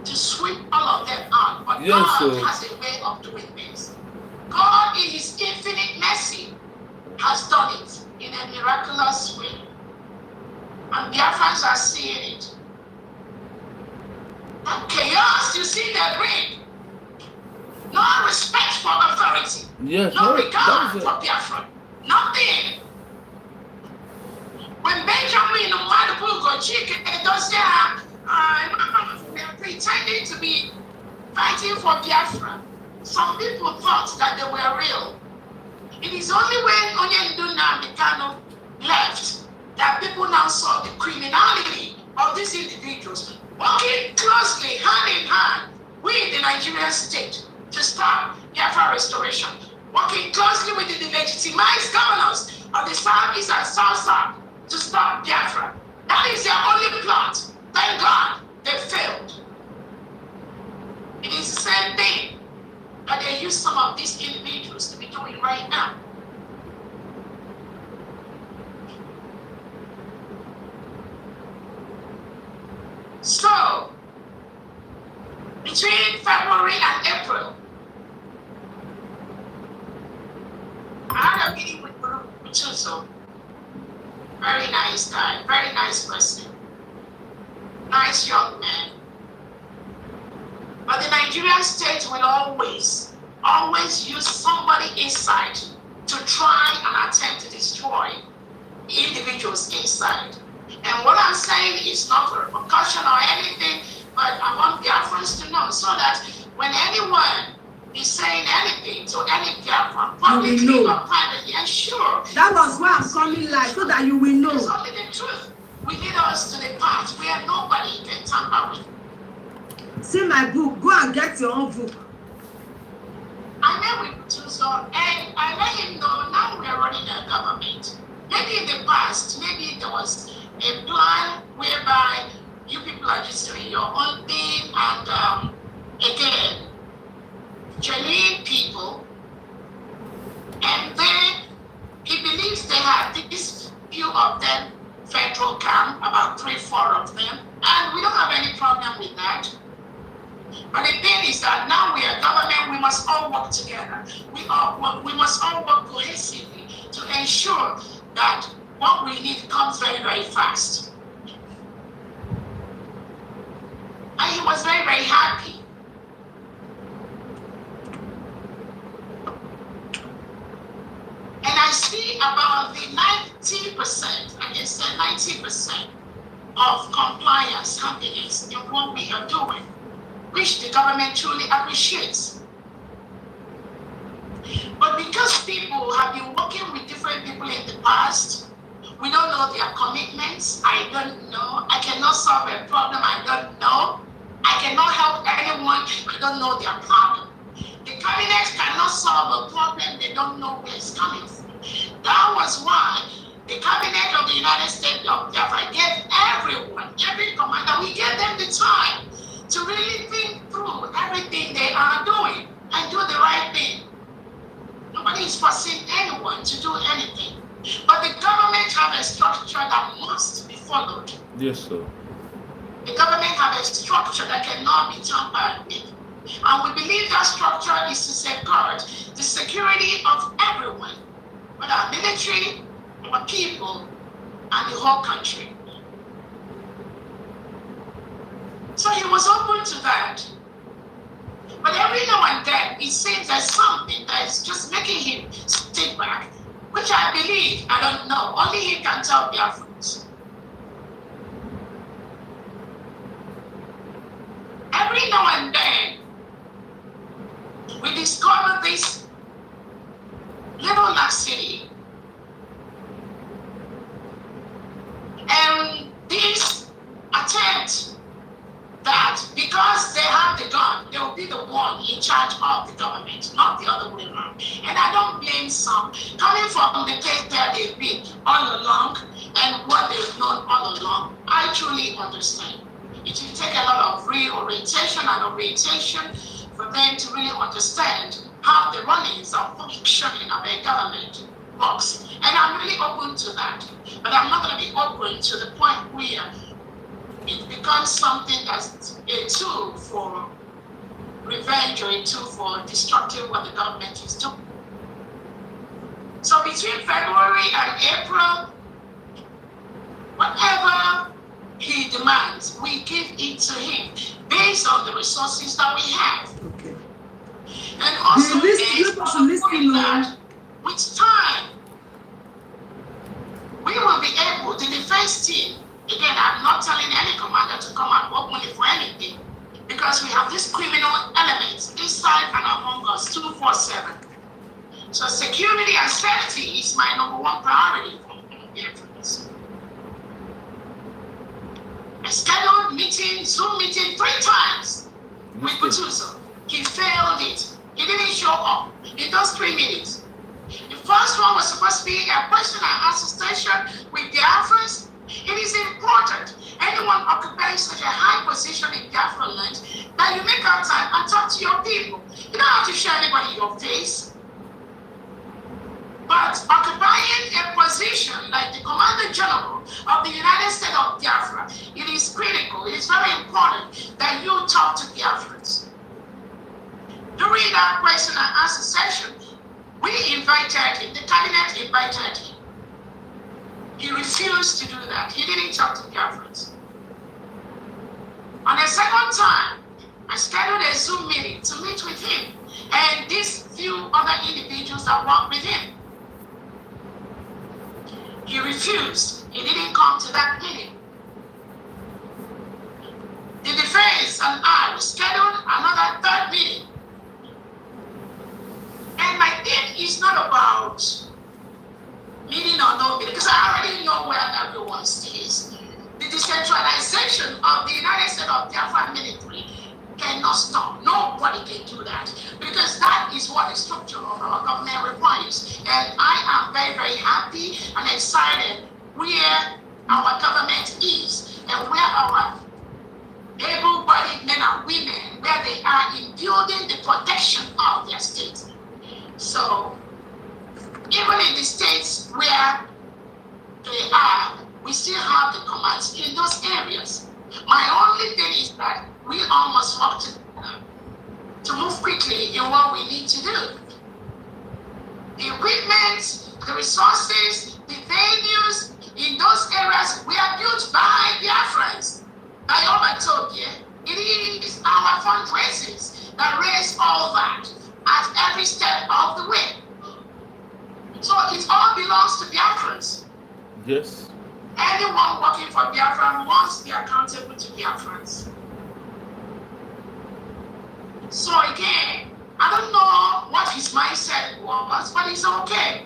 to sweep all of them out. But yes, God has a way of doing things. God, in his infinite mercy, has done it in a miraculous way. And Biafrans are seeing it. That chaos, you see that ring. No respect for authority. Yes, No that regard is for Biafra. Nothing. When Benjamin Madabugo Chicken does that, they're pretending to be fighting for Biafra. Some people thought that they were real. It is only when Onyenduna Mikano left that people now saw the criminality of these individuals working closely, hand in hand, with the Nigerian state to stop Biafra restoration, working closely with the legitimized governors of the Southeast and South to stop Biafra. That is their only plot. Thank God they failed. It is the same thing that they use some of these individuals to be doing right now. So, between February and April, I had a meeting with Guru Chuzo. Very nice guy, very nice person. Nice young man. But the Nigerian state will always use somebody inside to try and attempt to destroy individuals inside. And what I'm saying is not for repercussion or anything, but I want Biafrans to know so that when anyone is saying anything to any Biafran, publicly or privately, and sure. That was why I'm coming live, so that you will know. It's only the truth. We lead us to the path where nobody can tamper with. See my book. Go and get your own book. I met with Tuso and I let him know now we are running a government. Maybe in the past, maybe there was a plan whereby you people are just doing your own thing, and again, genuine people, and then he believes they have this few of them federal camp, about 3-4 of them, and we don't have any problem with that. But the thing is that now we are government, we must all work together. We must all work cohesively to ensure that what we need comes very, very fast. And he was very, very happy. And I see about the 90%, I can say 90% of compliance happening in what we are doing, which the government truly appreciates. But because people have been working with different people in the past, we don't know their commitments. I don't know. I cannot solve a problem I don't know. I cannot help anyone. I don't know their problem. The cabinet cannot solve a problem they don't know where it's coming from. That was why the cabinet of the United States of Biafra gave everyone, every commander, we gave them the time to really think through everything they are doing and do the right thing. Nobody is forcing anyone to do anything. But the government have a structure that must be followed. Yes, sir. The government have a structure that cannot be tampered with. And we believe that structure is to safeguard the security of everyone, whether our military, our people, and the whole country. So he was open to that. But every now and then, it seems there's something that is just making him sit back, which I believe, I don't know, only he can tell Biafrans. Every now and then, we discover this little laxity. And this attempt that because they have the gun, they will be the one in charge of the government, not the other way around. And I don't blame some. Coming from the place that they've been all along and what they've known all along, I truly understand. It will take a lot of reorientation and orientation for them to really understand how the runnings of functioning of a government works. And I'm really open to that. But I'm not going to be open to the point where it becomes something that's a tool for revenge or a tool for destructive what the government is doing. So between February and April, Whatever he demands, we give it to him based on the resources that we have. Okay. And also, listen, with time, we will be able, the defense team, again, I'm not telling any commander to come out openly for anything, because we have this criminal element inside and among us 247. So security and safety is my #1 priority for BIAFRAS. I scheduled meeting, Zoom meeting 3 times with Butuzo. He failed it. He didn't show up in those 3 meetings. The first one was supposed to be a question and answer session with BIAFRAS. It is important, anyone occupying such a high position in Biafra land, that you make out time and talk to your people. You don't have to show anybody your face. But occupying a position like the Commander General of the United States of Biafra, it is critical, it is very important that you talk to Biafrans. During that question and answer session, we invited him, the cabinet invited him. He refused to do that. He didn't talk to Biafrans. On the second time, I scheduled a Zoom meeting to meet with him and these few other individuals that work with him. He refused. He didn't come to that meeting. The defense and I scheduled another 3rd meeting. And my thing is not about meeting or no meeting, because I already know where everyone stays. The decentralization of the United States of Biafra military cannot stop. Nobody can do that, because that is what the structure of our government requires. And I am very, very happy and excited where our government is and where our able-bodied men and women, where they are in building the protection of their state. So, even in the states where they are, we still have the commands in those areas. My only thing is that we all must work together to move quickly in what we need to do. The equipment, the resources, the venues in those areas we are built by Biafrans. I told you, it is our fundraisers that raise all that at every step of the way. So it all belongs to Biafrans. Yes. Anyone working for Biafra must be accountable to Biafrans. So again, I don't know what his mindset was, but it's okay.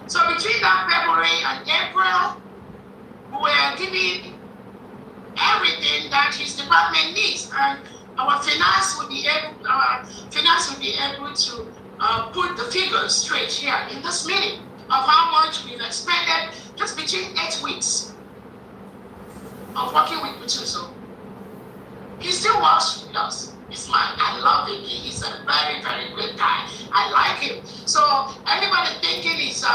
So between that February and April, we were giving everything that his department needs, and our finance will be able to put the figures straight here in this meeting of how much we've expended just between 8 weeks of working with Butuzo. He still works with us. I love him. He's a very, very great guy. I like him. So anybody thinking it's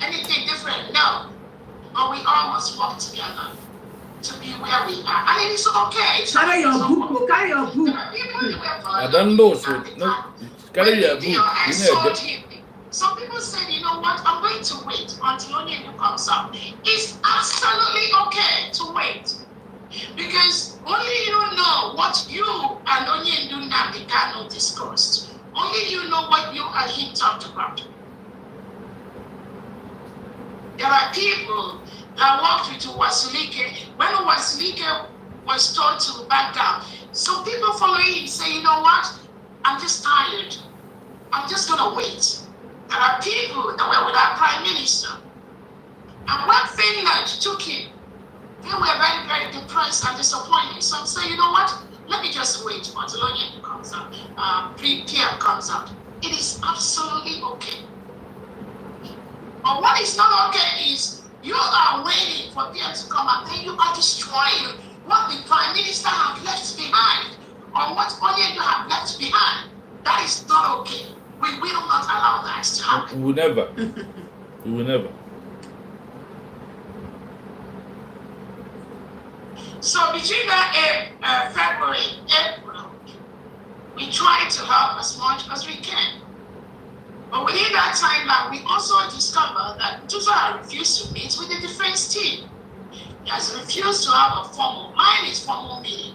anything different, no. But we all must work together to be where we are. And it is okay. Carry your book. Carry your book. I don't know. So, no, carry your book. Some people said, you know what, I'm going to wait until Onyendu comes up. It's absolutely okay to wait. Because only you know what you and Onyendu Nabikano discussed. Only you know what you and him talked about. There are people that worked with Wasilike. When Wasilike was told to back down, some people following him say, you know what, I'm just tired. I'm just going to wait. There are people that were with our Prime Minister. And when Finland took him, they were very, very depressed and disappointed. Some say, you know what, let me just wait until Onyendu comes out, PM comes out. It is absolutely okay. But what is not okay is you are waiting for PM to come out, then you are destroying what the Prime Minister has left behind, or what Onyendu have left behind. That is not okay. We will not allow that to happen. We will never. We will never. So between that February, April, we try to help as much as we can. But within that timeline, we also discovered that Tufa refused to meet with the defense team. He has refused to have a formal, mine is formal meeting.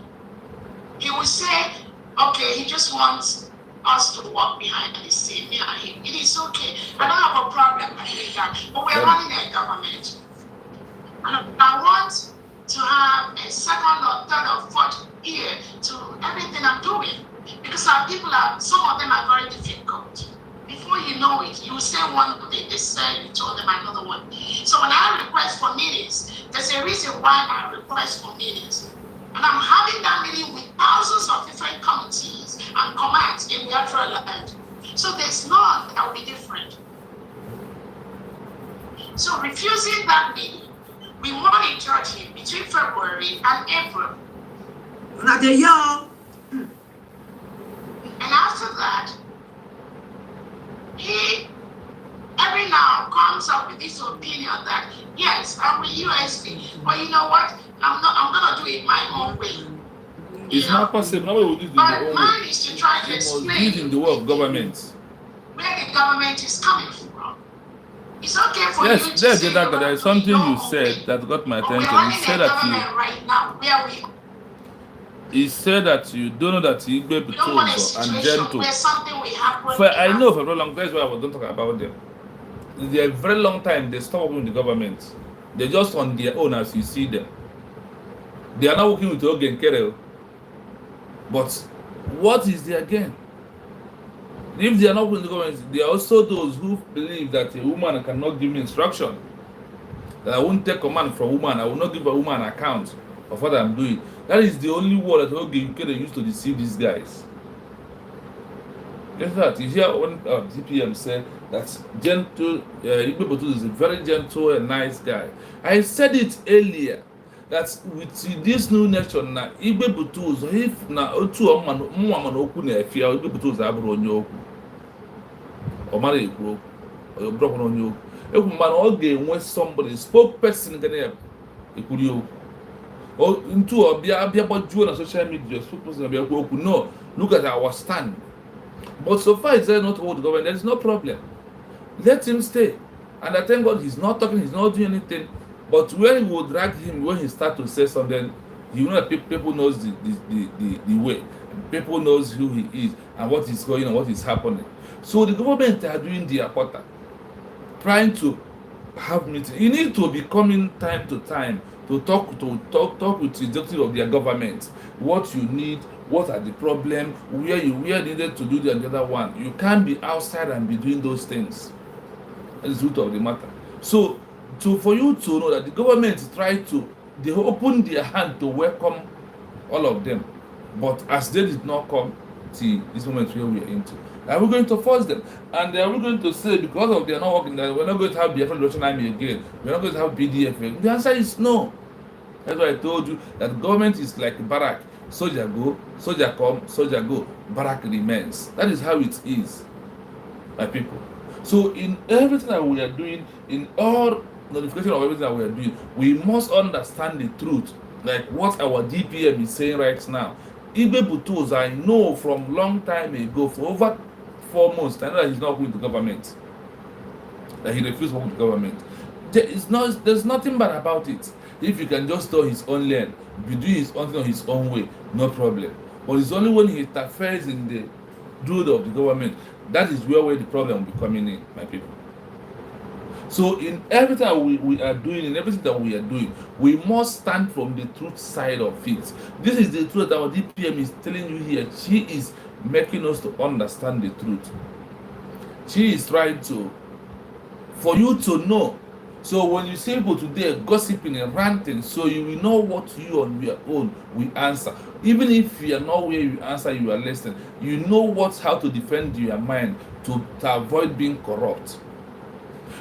He will say, okay, he just wants us to walk behind the scene, me and him. It is okay. I don't have a problem with that. But we're running a government. And I want to have a second or third or fourth ear to everything I'm doing. Because our people some of them are very difficult. Before you know it, you will say one thing, they say you told them another one. So when I request for meetings, there's a reason why I request for meetings. And I'm having that meeting with thousands of different committees and commands in Biafra land. So there's none that will be different. So refusing that meeting, we monitored him between February and April. Not the young. And after that, he every now comes up with this opinion that yes, I'm with USP, but you know what? I'm gonna do it my own way. It's not possible. Nobody will do it in But their own mine way. is to try to You must do explain it in the way of government. where the government is coming from. It's okay for Yes, you to say there is something you said that got my but we're attention. running You a said that government right now where we he said that you don't know that Igbe don't want a Butozo and situation Gento. where something will happen. For I know for a very long time, that's why I don't talk about them. They a very long time they stop working with the government. They're just on their own as you see them. They are not working with Ogen Kerel. But what is their gain? If they are not working with the government, there are also those who believe that a woman cannot give me instruction. That I won't take command from a woman. I will not give a woman an account of what I'm doing. That is the only word that Ogen Kerel used to deceive these guys. Guess that? You hear when DPM said that gentle, Igbe Butozo is a very gentle and nice guy. I said it earlier that with this new nation na Igbe Butozo, if na otu ọmụma na okwu na efia Igbe Butozo abụrụ onye okwu ọ mara ekwu okwu ọ bụrụ onye okwu ekwu mana ọ ga-enwe somebody spokesperson ga na-ekwuri okwu ntu ọbịa gbajuo na social media spokesperson ọbịa ekwu okwu no look at our stand. But so far, it's not hold the government. There is no problem. Let him stay. And I thank God he's not talking, he's not doing anything. But when we will drag him, when he start to say something, you know that people knows the way. People knows who he is and what is going on, what is happening. So the government are doing their part, trying to have meetings. You need to be coming time to time to talk with the executive of their government. What you need, what are the problems, where you needed to do the other one. You can't be outside and be doing those things. That is the root of the matter. So for you to know that the government they open their hand to welcome all of them. But as they did not come to this moment where we are into, are we going to force them? And are we going to say because of they are not working that we're not going to have Biafra Liberation Army again? We're not going to have BDF again? The answer is no. That's why I told you that government is like a barrack. Soldier go, soldier come, soldier go, barrack remains. That is how it is, my people. So in everything that we are doing, in all notification of everything that we are doing, we must understand the truth, like what our DPM is saying right now. Igbe Butozo, I know from long time ago, for over 4 months, I know that he's not going to government, that he refused to work with the government. There's nothing bad about it. If you can just do his own lane, be doing his own thing on his own way, no problem. But it's only when he interferes in the rule of the government, that is where the problem will be coming in, my people. So in everything that we are doing, in everything that we are doing, we must stand from the truth side of it. This is the truth that our DPM is telling you here. She is making us to understand the truth. She is trying to, for you to know. So when you see people today gossiping and ranting, so you will know what you on your own will answer. Even if you are not where you answer, you are listening. You know how to defend your mind to avoid being corrupt.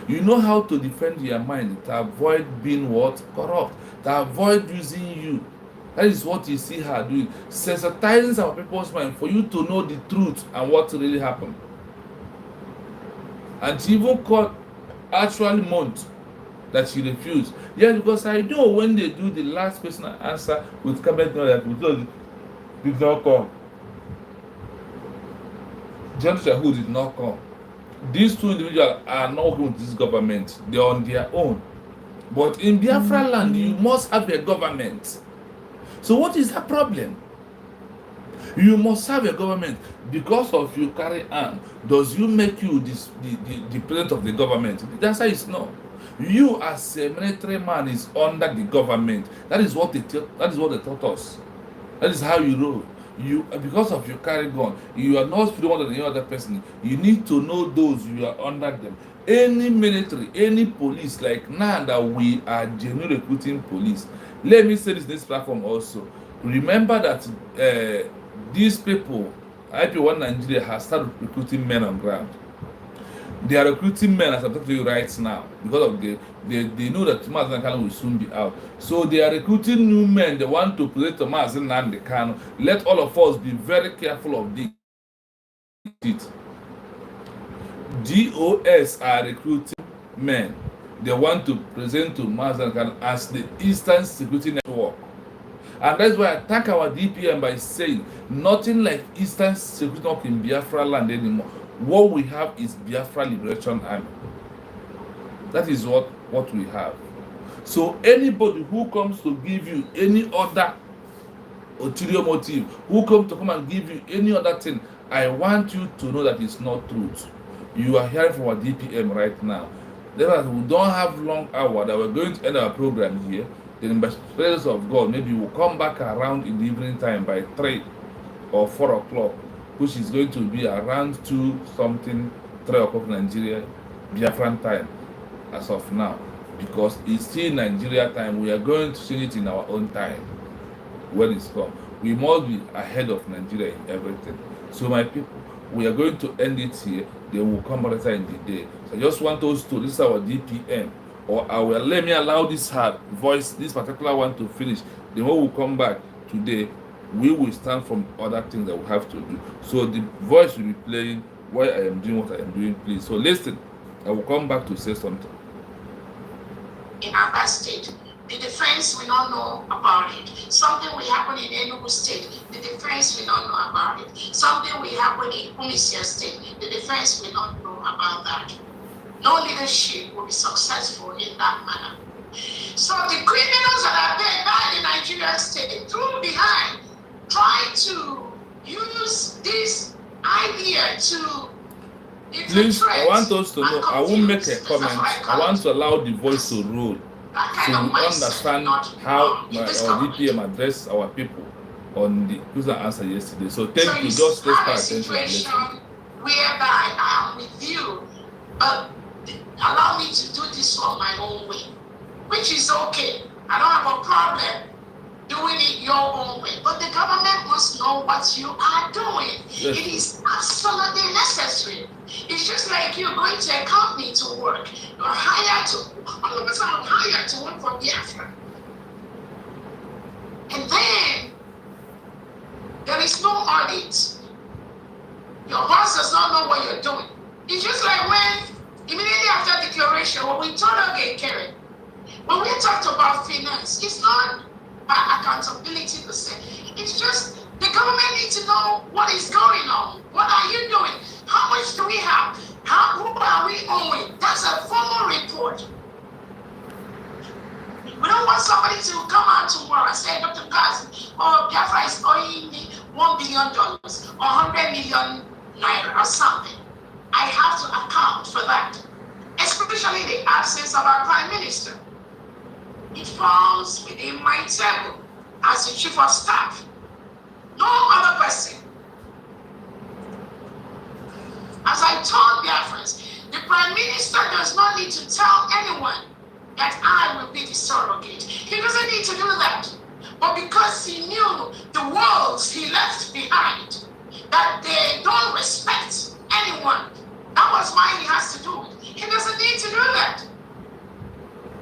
You know how to defend your mind to avoid being what? Corrupt. To avoid using you. That is what you see her doing. Sensitizing our people's mind for you to know the truth and what really happened. And she even called actual month that she refused. Yeah, because I know when they do the last question and answer with cabinet that did not come. John Shahu did not come. These two individuals are not working with this government. They're on their own. But in Biafra land, you must have a government. So what is the problem? You must have a government. Because of you carry arm, does you make you the president of the government? The answer is no. You as a military man is under the government. That is what they taught us. That is how you roll. You, because of your carry gun, you are not stronger than any other person. You need to know those you are under them. Any military, any police, like now that we are genuine recruiting police. Let me say this platform also. Remember that these people, IP1 Nigeria, has started recruiting men on ground. They are recruiting men as I'm talking to you right now because of they know that Thomas Kano will soon be out. So they are recruiting new men. They want to play Thomas Nnamdi Kanu. Let all of us be very careful of this. GOS are recruiting men. They want to present to Thomas Kanu as the Eastern Security Network. And that's why I thank our DPM by saying nothing like Eastern Security Network in Biafra land anymore. What we have is Biafra Liberation Army. That is what we have. So anybody who comes to give you any other ulterior motive, who comes to come and give you any other thing, I want you to know that it's not truth. You are hearing from our DPM right now. Therefore, we don't have long hour that we're going to end our program here. Then by the presence of God, maybe we'll come back around in the evening time by 3 or 4 o'clock, which is going to be around 2 something, 3 o'clock Nigeria, Biafran time as of now. Because it's still Nigeria time. We are going to see it in our own time when it's come. We must be ahead of Nigeria in everything. So my people, we are going to end it here. They will come back later in the day. So I just want us to, this is our DPM. Or let me allow this voice, this particular one to finish. Then when we come back today, we will stand from other things that we have to do. So the voice will be playing while I am doing what I am doing, please. So listen, I will come back to say something. In our state, the defense will not know about it. Something will happen in Enugu state, the defense will not know about it. Something will happen in Umisia state, the defense will not know about that. No leadership will be successful in that manner. So the criminals that are there now in the Nigerian state, through behind, try to use this idea to please, I want us to know, I won't make a comment. I want to allow the voice to roll so we understand how our DPM addressed our people on the question and answer yesterday. So thank you. Just let's pay attention and listen. Whereby I am with you, but allow me to do this on my own way, which is okay. I don't have a problem doing it your own way. But the government must know what you are doing. Yes. It is absolutely necessary. It's just like you're going to a company to work. You're hired to, all of us are hired to work for Biafra. And then there is no audit. Your boss does not know what you're doing. It's just like when immediately after declaration, when we told Karen, when we talked about finance, it's not accountability per se. It's just the government needs to know what is going on. What are you doing? How much do we have? Who are we owing? That's a formal report. We don't want somebody to come out tomorrow and say, Dr. Gaz, Biafra is owing me $1 billion or 100 million naira or something. I have to account for that, especially the absence of our Prime Minister. It falls within my table as the Chief of Staff. No other person. As I told Biafrans, the Prime Minister does not need to tell anyone that I will be the surrogate. He doesn't need to do that. But because he knew the worlds he left behind, that they don't respect anyone, that was why he has to do it. He doesn't need to do that.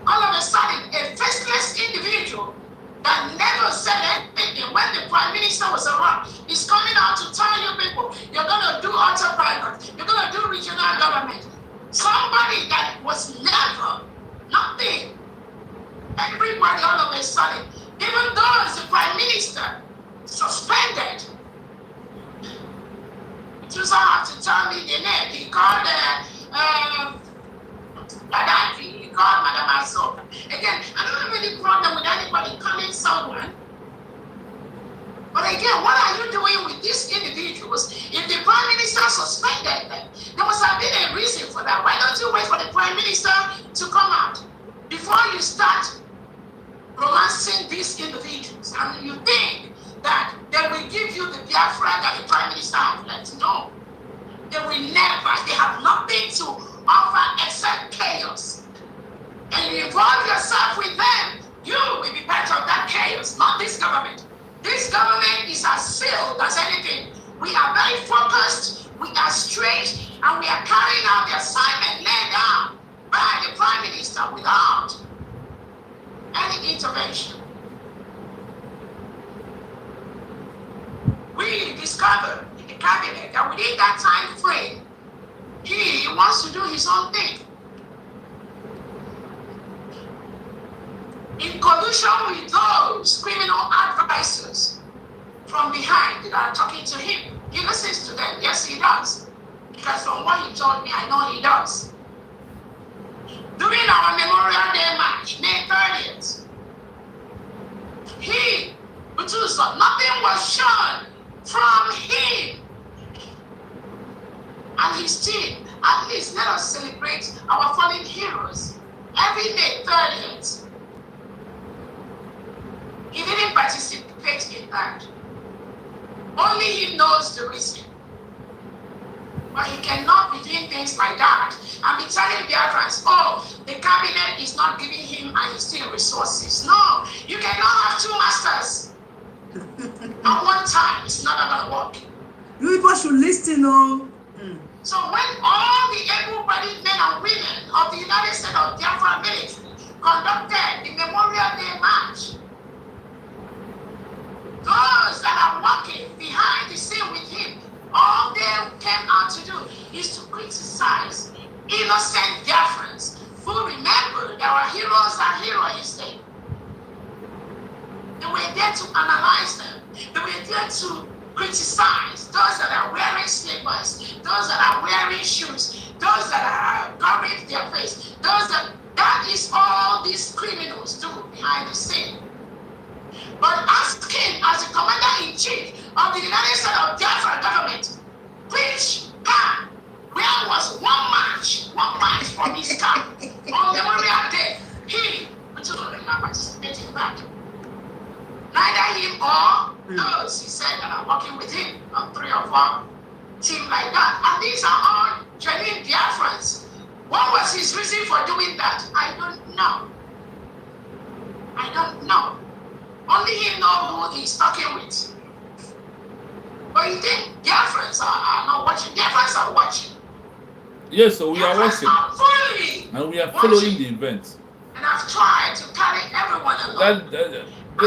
All of a sudden, a faceless individual that never said anything when the Prime Minister was around is coming out to tell you people, you're going to do auto-pilot, you're going to do regional government. Somebody that was never, nothing. Everybody all of a sudden, even though it's the Prime Minister, suspended. He doesn't have to tell me the name. He called someone. But again, what are you doing with these individuals if the Prime Minister suspended them? There must have been a reason for that. Why don't you wait for the Prime Minister to come out before you start romancing these individuals? And you think that they will give you the Biafra that the Prime Minister has left? No. They will never. They have nothing to offer except chaos. And you involve yourself with them, you will be part of that chaos, not this government. This government is as sealed as anything. We are very focused, we are straight, and we are carrying out the assignment laid down by the Prime Minister without any intervention. We discovered in the cabinet that within that time frame, he wants to do his own thing. In collusion with those criminal advisors from behind that are talking to him. He listens to them. Yes, he does. Because from what he told me, I know he does. During our Memorial Day march, May 30th, he, Butuso, nothing was shown from him and his team. At least let us celebrate our fallen heroes every May 30th. He didn't participate in that. Only he knows the reason. But he cannot be doing things like that and be telling Biafrans, oh, the cabinet is not giving him and his team resources. No, you cannot have two masters. At one time, it's not going to work. You people should listen, oh. So when all the able-bodied men and women of the United States of Biafra military conducted the Memorial Day march, those that are working behind the scene with him, all they came out to do is to criticize innocent Biafrans who remembered our heroes and heroines. They were there to analyze them. They were there to criticize those that are wearing slippers, those that are wearing shoes, those that are covering their face, that is all these criminals do behind the scene. But ask him as the commander-in-chief of the United States of Biafra government, which camp, where was one march from his camp on Memorial Day? He did not participate in that. Neither him or those he said that are working with him on 3 or 4 team like that. And these are all genuine Biafrans. What was his reason for doing that? I don't know. I don't know. Only he knows who he's talking with. But you think Biafrans are not watching? Biafrans are watching. Yes, so we are Biafrans watching. Are fully and we are watching. following the event. And I've tried to carry everyone along. I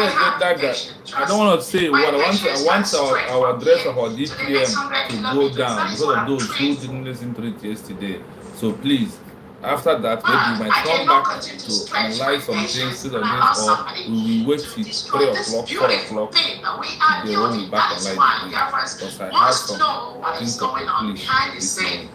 don't want to say what I want our address of our DPM to go down because of those who didn't listen to it yesterday. So please, after that, maybe we might come back to analyze some things on this, or we will wait till 3 o'clock, 4 o'clock to be when we back online again. Because I have some things to accomplish this morning.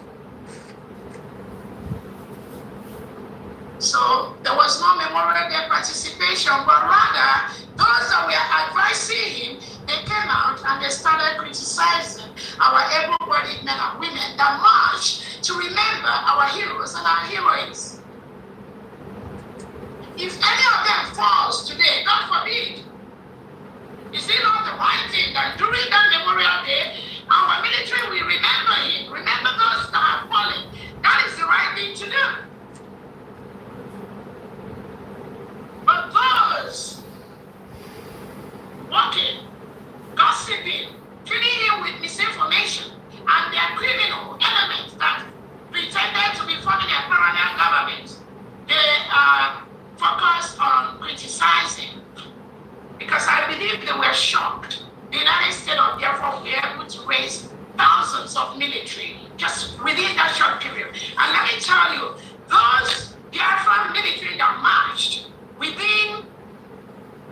So there was no Memorial Day participation, but rather those that were advising him, they came out and they started criticizing our able-bodied men and women that marched to remember our heroes and our heroines. If any of them falls today, God forbid, is it not the right thing that during that Memorial Day, our military will remember him, remember those that have fallen? That is the right thing to do. But those walking, gossiping, filling him with misinformation, and their criminal elements that pretended to be forming a parallel government, they are focused on criticizing. Because I believe they were shocked. The United States of Biafra will be able to raise thousands of military just within that short period. And let me tell you, those Biafra military that marched within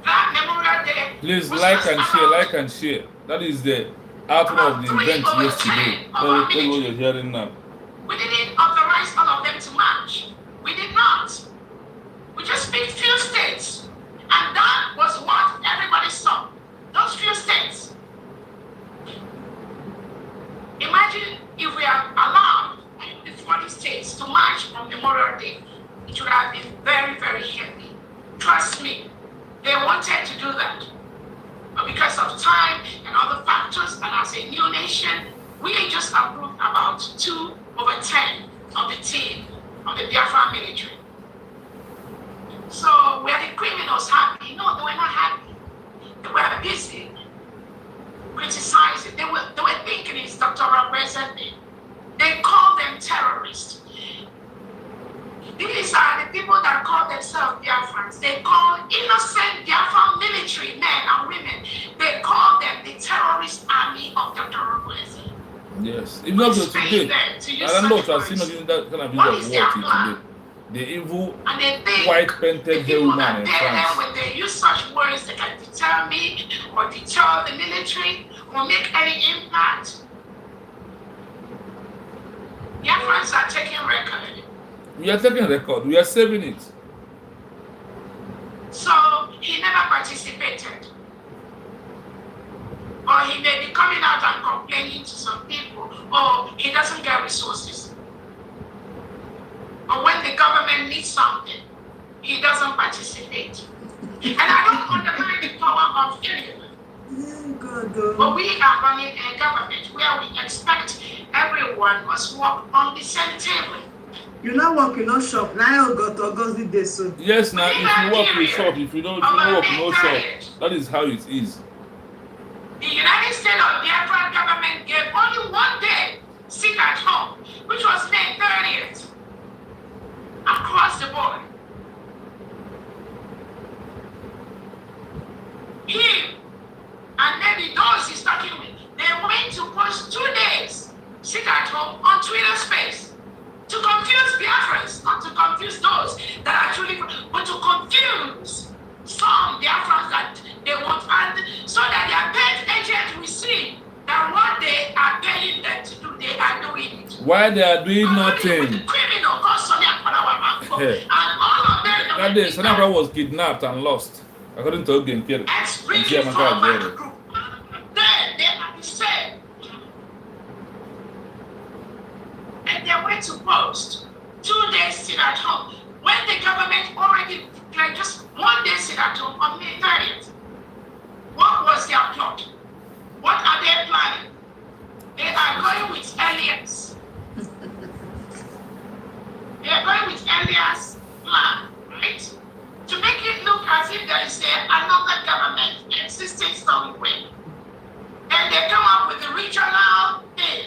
that Memorial Day. Please like and share. That is the outcome of the event yesterday. That's what you're hearing now. We didn't authorize all of them to march. We did not. We just picked few states. And that was what imagine if we are allowed the 40 states to march on Memorial Day, it would have been very, very heavy. Trust me, they wanted to do that. But because of time and other factors, and as a new nation, we just approved about 2/10 of the team of the Biafra military. So were the criminals happy? No, they were not happy. They were busy criticizing. They were thinking it's Dr. Representative. They call them terrorists. These are the people that call themselves Biafrans. They call innocent Biafra military men and women. They call them the terrorist army of Dr. Representative. Yes, even though today, I don't know if I've seen that kind of video of war today. The evil white painted hair woman in France. When they use such words, they can deter me or deter the military or make any impact. Biafrans are taking record. We are taking record. We are saving it. So he never participated. Or he may be coming out and complaining to some people, or he doesn't get resources. Or when the government needs something, he doesn't participate. And I don't undermine the power of anyone. But we are running a government where we expect everyone must work on the same table. You not work, you not shop. Now you got to go the day so. Yes, now if you work, you shop. If you don't work, no shop. That is how it is. The United States of Biafra government gave only 1 day sit at home, which was May 30th, across the board. Him and maybe those he's talking with, they went to post 2 days sit at home on Twitter space to confuse Biafrans, not to confuse those that actually, but to confuse some Biafrans that they want, and so that their pet agents will see that what they are telling them to do, they are doing it. Why they are doing nothing? The criminal called Sonia Palawa, and all of them. That day, Sonia was kidnapped and lost, according to Ogen Kiri. Then they are the same. And they went to post 2 days sit at home when the government already declared just 1 day sit at home on May 30th. What was their plot? What are they planning? They are going with aliens. They are going with aliens plan, right? To make it look as if there is another government existing somewhere. And they come up with the regional thing.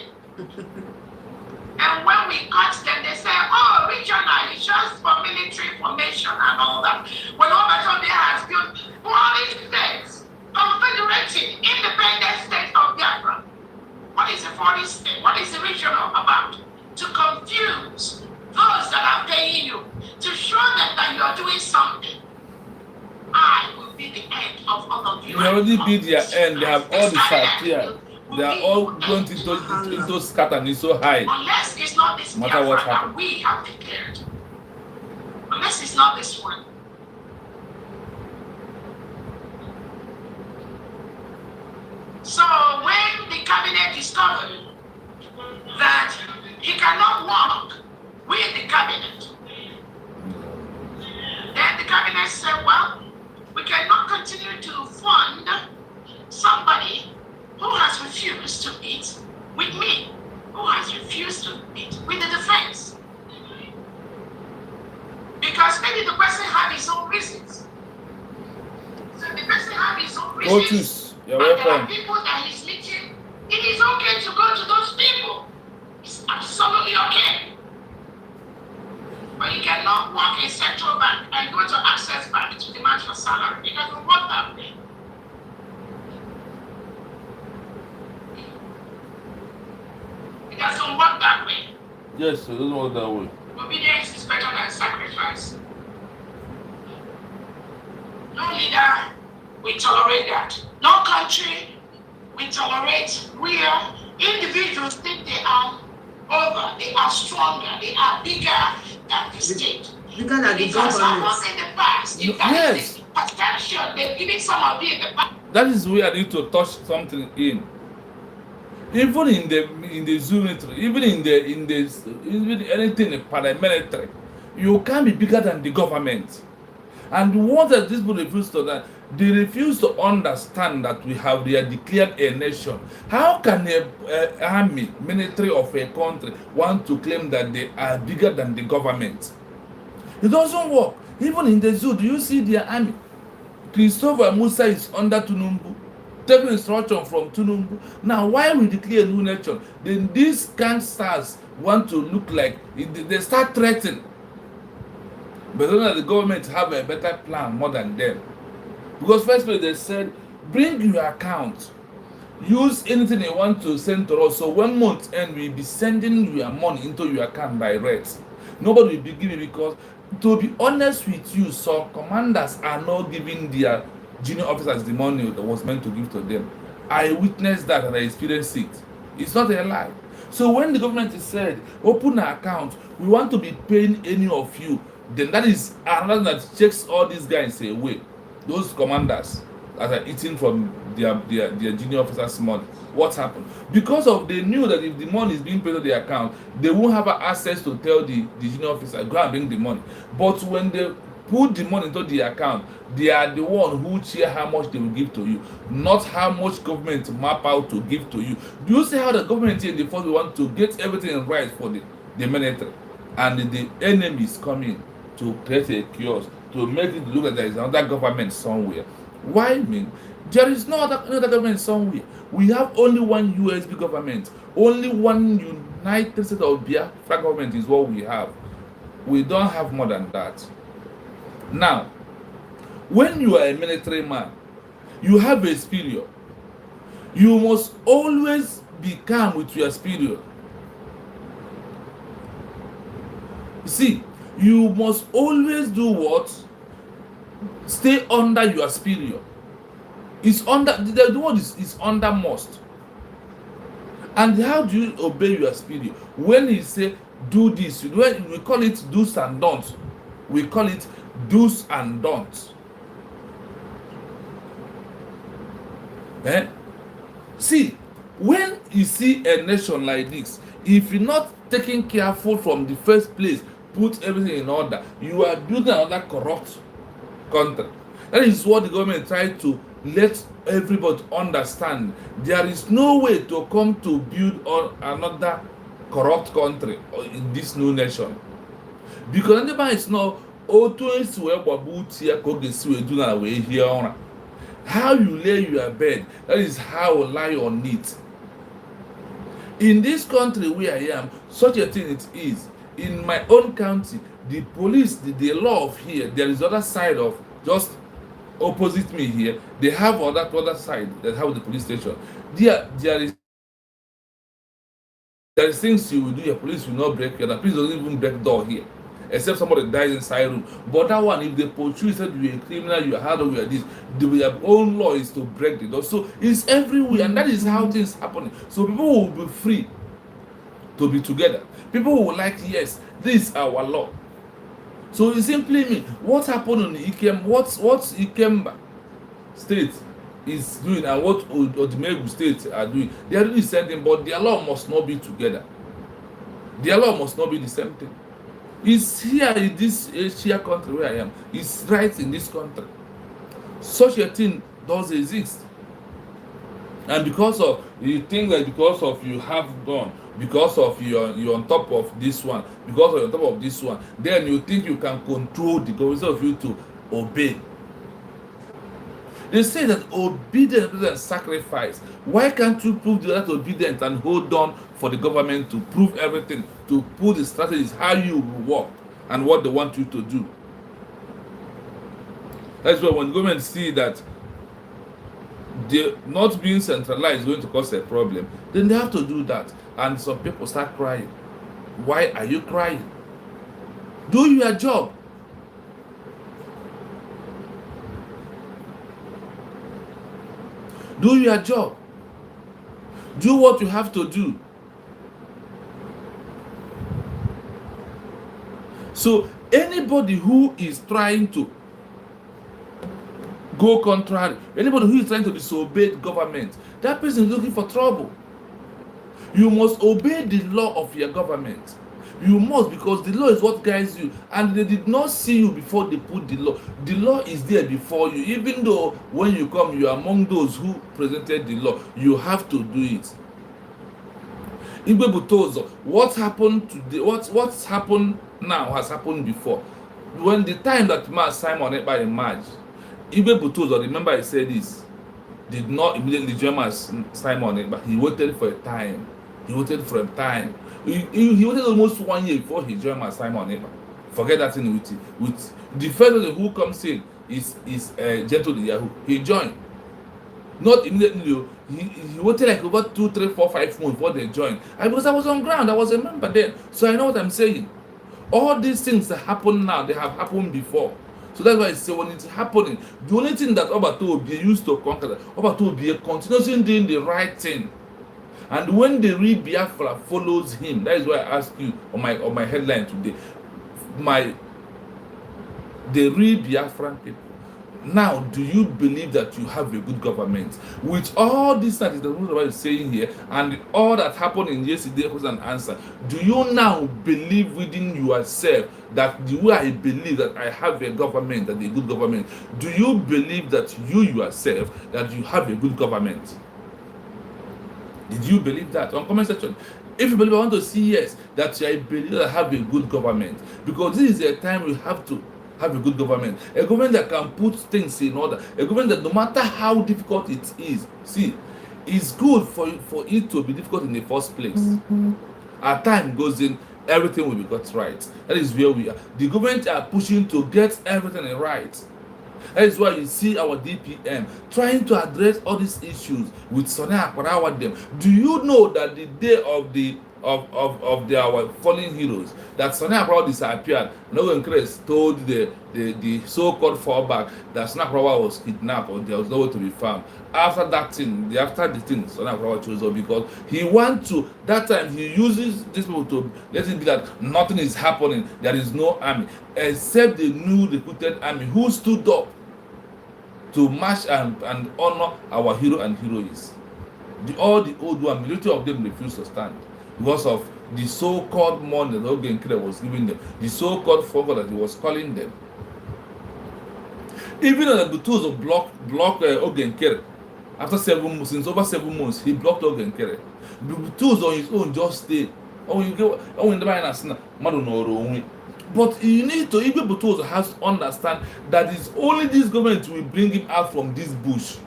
And when we cut them, they say, oh, regional is just for military formation and all that. When Obasanjo has built 40 states, confederated, independent state of Biafra. What is the 40 state? What is the regional about? To confuse those that are paying you, to show them that you are doing something. I will be the end of all of you. They already be their end. They have all disappeared. They are all going into scatter and it's so high. Unless it's not this matter what Biafra that we have declared. Unless it's not this one. So when the cabinet discovered that he cannot work with the cabinet, then the cabinet said, well, we cannot continue to fund somebody who has refused to meet with me, who has refused to meet with the defense. Because maybe the person had his own reasons. So the person had his own reasons. You're and there are welcome. people that he's meeting. It is okay to go to those people. It's absolutely okay. But you cannot walk in Central Bank and go to Access Bank to demand your salary. It doesn't work that way. It doesn't work that way. Yes, it doesn't work that way. Obedience is better than sacrifice. No leader will tolerate that. No country will tolerate where individuals think they are over, they are stronger, they are bigger than the state. Bigger than the It has government. happened in the past. If that Yes. is the potential, they've given some of you in the past. That is where I need to touch something in. Even in the military, even even anything paramilitary, you can't be bigger than the government. And what that these people refuse to that, they refuse to understand that we have declared a nation. How can a army, military of a country want to claim that they are bigger than the government? It doesn't work. Even in the zoo, do you see their army? Christopher Musa is under Tunumbu, taking instruction from Tunumbu. Now, why we declare a new nation? Then these gangsters want to look like they start threatening. But don't let the government have a better plan more than them. Because first place they said, bring your account. Use anything you want to send to us. So 1 month end, we'll be sending your money into your account direct. Nobody will be giving, because to be honest with you, some commanders are not giving their junior officers the money that was meant to give to them. I witnessed that and I experienced it. It's not a lie. So when the government is said, open an account, we want to be paying any of you, then that is another that checks all these guys away. Those commanders that are eating from their junior officers' money. What happened? Because they knew that if the money is being paid to their account, they won't have access to tell the junior officer, go and bring the money. But when they put the money into the account, they are the one who share how much they will give to you, not how much government map out to give to you. Do you see how the government in the first want to get everything right for the military, and the enemy is coming to create a chaos, to make it look like there is another government somewhere? Why mean? There is no other government somewhere. We have only one USB government. Only one United States of Biafra government is what we have. We don't have more than that. Now, when you are a military man, you have a superior. You must always be calm with your superior. See, you must always do what? Stay under your superior. It's under the word is under most. And how do you obey your superior? When he say do this, we call it do's and don'ts. We call it do's and don'ts. See, when you see a nation like this, if you're not taking careful from the first place, put everything in order, you are building another corrupt country. That is what the government tried to let everybody understand. There is no way to come to build on another corrupt country in this new nation, because anybody is not how you lay your bed, that is how you lie on it. In this country where I am, such a thing it is. In my own county, the police, the law of here, there is other side of just opposite me here. They have other side that have the police station. There is things you will do. Your police will not break. Your police doesn't even break door here, except somebody dies inside room. But that one, if they portray that you are a criminal, you are hard, you are this, their own law is to break the door. So it's everywhere, and that is how things happen. So people will be free to be together. People will like, yes, this is our law. So it simply means what happened in Ikem, what Ikemba state is doing and what Odumegu states are doing. They are doing the same thing, but their law must not be together. Their law must not be the same thing. It's here in this Asia country where I am. It's right in this country. Such a thing does exist. And because of you think that because of you have done, because of you're on top of this one, because of you're on top of this one, then you think you can control the government of you to obey. They say that obedience is sacrifice. Why can't you prove that obedience and hold on for the government to prove everything, to put the strategies, how you will work and what they want you to do? That's why when the government see that they're not being centralized is going to cause a problem, then they have to do that. And some people start crying. Why are you crying? Do your job. Do your job. Do what you have to do. So anybody who is trying to go contrary, anybody who is trying to disobey the government, that person is looking for trouble. You must obey the law of your government. You must, because the law is what guides you, and they did not see you before they put the law. The law is there before you, even though when you come, you are among those who presented the law. You have to do it. What happened today, what's happened now has happened before. When the time that Simon Ekpa emerged, Igwe Butozo, remember I said this, did not immediately join as Simon Ekpa. He waited for a time. He waited for a time. He waited almost 1 year before he joined as Simon Ekpa. Forget that thing with the first person who comes in is Gentle the Yahoo. He joined. Not immediately. He waited like over 2, 3, 4, 5 months before they joined. And because I was on ground, I was a member then. So I know what I'm saying. All these things that happen now, they have happened before. So that's why I say when it's happening, the only thing that Obatobi used to conquer, Obatobi continuously doing the right thing. And when the real Biafra follows him, that is why I asked you on my headline today. The real Biafran people. Now, do you believe that you have a good government? With all this that is saying here, and all that happened in yesterday was an answer. Do you now believe within yourself that the way I believe that I have a government, that a good government, do you believe that you yourself, that you have a good government? Did you believe that? On comment section. If you believe, I want to see yes, that I believe that I have a good government. Because this is a time we have to have a good government. A government that can put things in order. A government that no matter how difficult it is, see, it's good for it to be difficult in the first place. As time goes in, everything will be got right. That is where we are. The government are pushing to get everything right. That is why you see our DPM trying to address all these issues with Sonia Akparawa them. Do you know that the day of our fallen heroes, that Sonia Akparawa disappeared, Nogan Crest told the so-called fallback that Sonia Akparawa was kidnapped or there was nowhere to be found. After the thing, Sonia Akparawa chose up because he wants to, that time he uses this people to let him be that nothing is happening, there is no army, except the new recruited army who stood up to march and honor our hero and heroines. All the old one, majority of them refused to stand because of the so-called money that Ogen Kere was giving them, the so-called favor that he was calling them. Even the Butozo block Ogen Kere. After 7 months, since over 7 months, he blocked Ogen Kere. Butozo on his own just stayed. But you need to, even Butozo has to understand that it's only this government will bring him out from this bush.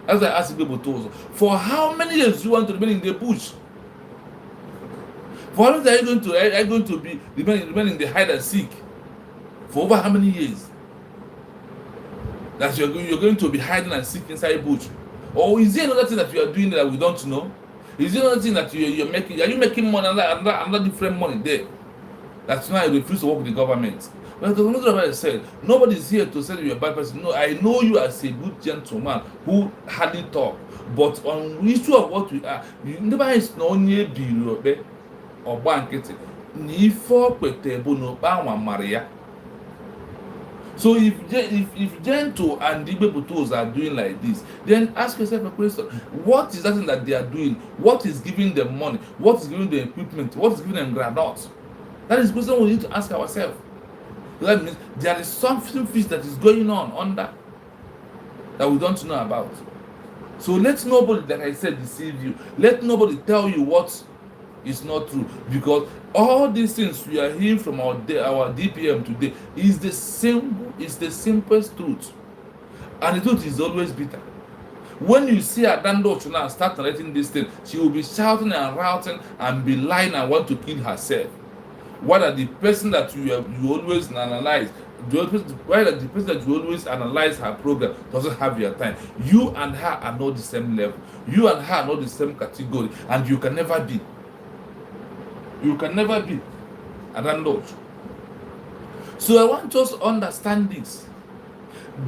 As I asked Butozo, for how many years do you want to remain in the bush? For how long are you going to be remain in the hide and seek? For over how many years? That you're going to be hiding and seek inside bush? Or is there another thing that you are doing that we don't know? Is there another thing that you're making? Are you making money, another different money there? That's why I refuse to work with the government. But the Honorable said, nobody is here to say you're a bad person. No, I know you as a good gentleman who hardly talk. But on the issue of what we are, you never is no near Bilobe or Bankete. Ni for Petebo no Maria. So if Gentle and Igwe Butozo are doing like this, then ask yourself a question: what is that thing that they are doing? What is giving them money? What is giving them equipment? What is giving them granules? That is the question we need to ask ourselves. That means there is something fish that is going on under that we don't know about. So let nobody, like I said, deceive you. Let nobody tell you what is not true, because all these things we are hearing from our DPM today is the simplest truth, and the truth is always bitter. When you see Adando Chuna start narrating this thing, she will be shouting and routing and be lying and want to kill herself. Whether the person that you always analyze, whether the person that you always analyze her program doesn't have your time. You and her are not the same level. You and her are not the same category, and you can never be. You can never be Adando. So I want us to understand this.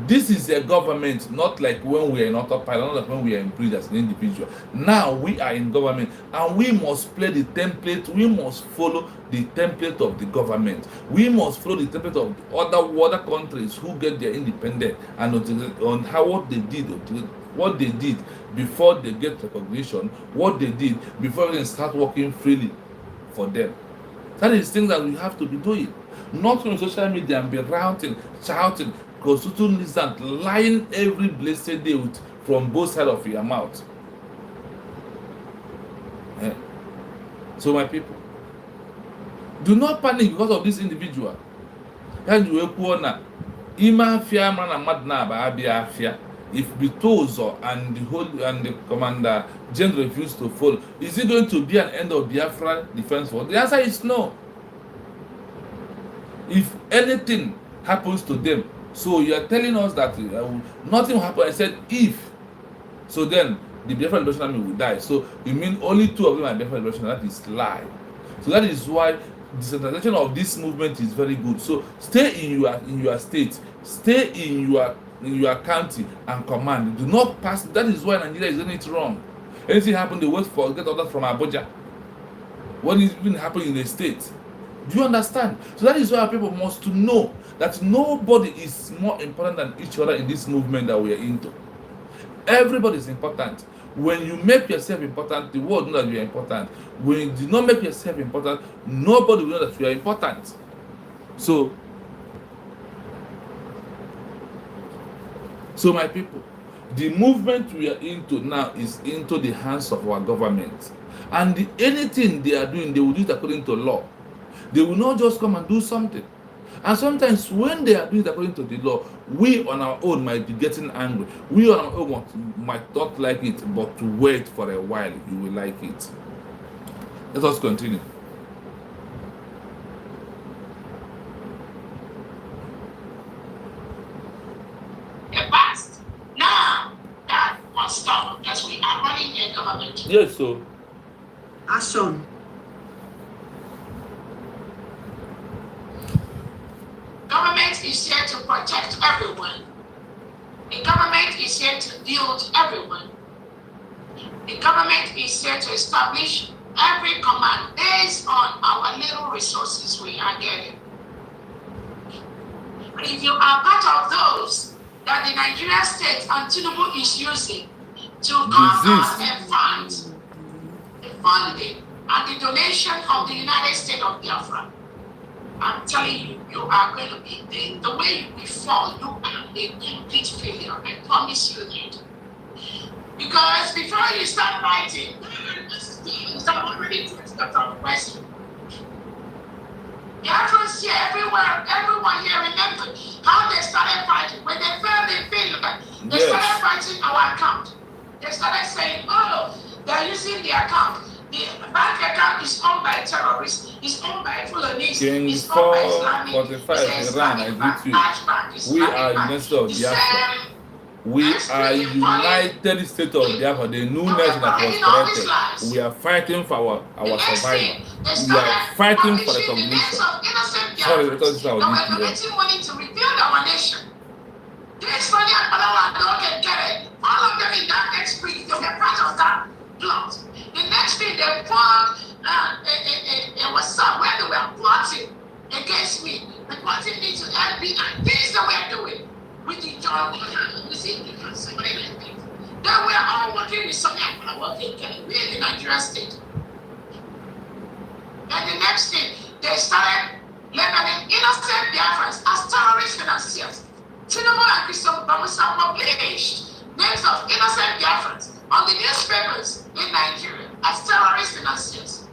This is a government, not like when we are in autopilot, not like when we are in bridge as an individual. Now we are in government, and we must play the template. We must follow the template of the government. We must follow the template of other countries who get their independence, and on how what they did before they get recognition, what they did before they start working freely for them. That is things that we have to be doing. Not on social media and be ranting, shouting, constituting dissent, lying every blessed day from both sides of your mouth. So my people, do not panic because of this individual. And you will if Bitozo and the commander general refuse to follow, is it going to be an end of Biafra defense force? The answer is no. If anything happens to them, so you are telling us that nothing will happen. I said if, so then the Biafra Liberation Army will die. So you mean only 2 of them are Biafra Liberation? That is lie. So that is why decentralization of this movement is very good. So stay in your state, stay in your county and command. Do not pass. That is why Nigeria is doing it wrong. Anything happen, they wait for get orders from Abuja. What is even happening in the state? Do you understand? So that is why people must to know that nobody is more important than each other in this movement that we are into. Everybody is important. When you make yourself important, the world knows that you are important. When you do not make yourself important, nobody will know that you are important. So my people, the movement we are into now is into the hands of our government. And anything they are doing, they will do it according to law. They will not just come and do something. And sometimes when they are doing it according to the law, we on our own might be getting angry. We on our own might not like it, but to wait for a while, you will like it. Let us continue. The past. Now, that must stop as we are running a government. Yes, so. Action. Government is here to protect everyone. The government is here to build everyone. The government is here to establish every command based on our little resources we are getting. If you are part of those that the Nigerian state and Tinubu is using to come out and fund the funding and the donation of the United States of Biafra, I'm telling you, you are going to be the way you fall, you are a complete failure. I promise you that. Because before you start writing, I'm already put the question. Biafras here, everywhere, everyone here, remember how they started fighting. When they failed, they started fighting our account. They started saying, oh, they're using the account. The bank account is owned by terrorists, it's owned by Fulanese, it's owned by Islamic. 45 Iran, I greet you. We are United of Biafra. We are United States of Biafra, the new nation that was created. We are fighting for our survival. We are fighting for the recognition. Sorry, let us now we're collecting money to rebuild our nation. This funny and don't get it. All of them in that experience, they were part of that plot. The next thing they found, it was somewhere they were plotting against me. They plotted me to FBI. This they were doing with the job. You see, they were all working with some working in the Nigerian state. And the next thing, they started labeling innocent Biafrans as terrorist financiers. Tinubu and Christian Bamusa published names of innocent Biafrans on the newspapers in Nigeria as terrorist financiers.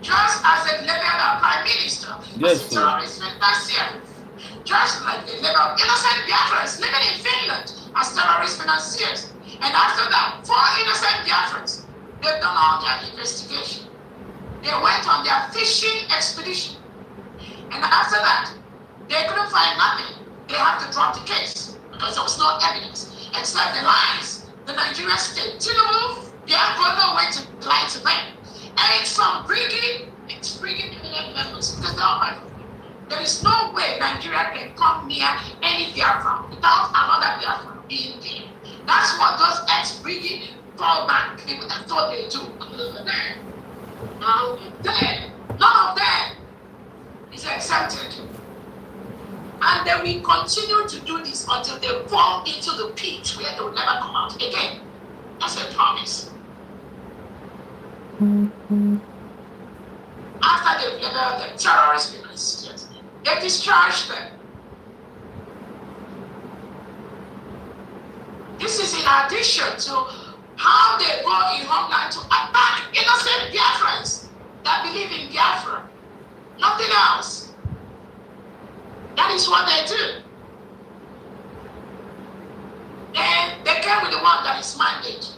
Just as they labeled our Prime Minister as a terrorist financier. Just like they labeled innocent Biafrans living in Finland as terrorist financiers. And after that, 4 innocent Biafrans, they've done all their investigation. They went on their fishing expedition. And after that, they couldn't find nothing. They had to drop the case because there was no evidence except the lies. The Nigerian state, Tinubu, they are going to wait to lie to them. And it's from bringing members because they are There is no way Nigeria can come near any Biafra without another Biafra being there. That's what those ex-brigade fallback people, that's what they do. None of them is exempted. And then we continue to do this until they fall into the pit where they will never come out again. That's a promise. After they've labeled them terrorists, Christians, they discharge them. This is in addition to how they go in homeland to attack innocent Biafrans that believe in Biafra. Nothing else. That is what they do. And they came with the one that is mandate.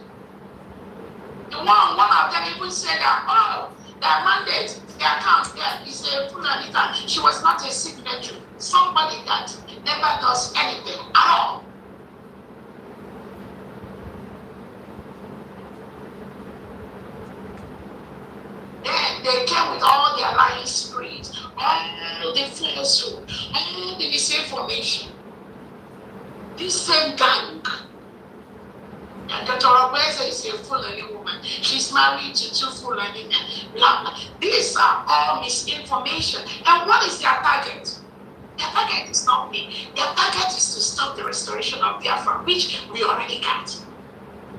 One of them even said that, oh, their mandate, their account there is a Fulani. She was not a signatory. Somebody that never does anything at all. Then they came with all their lying spirits, all the falsehood, all the misinformation. This same gang. And Dr. Obese is a Fulani woman. She's married to 2 Fulani men. Blah, blah. These are all misinformation. And what is their target? Their target is not me. Their target is to stop the restoration of Biafra, which we already got.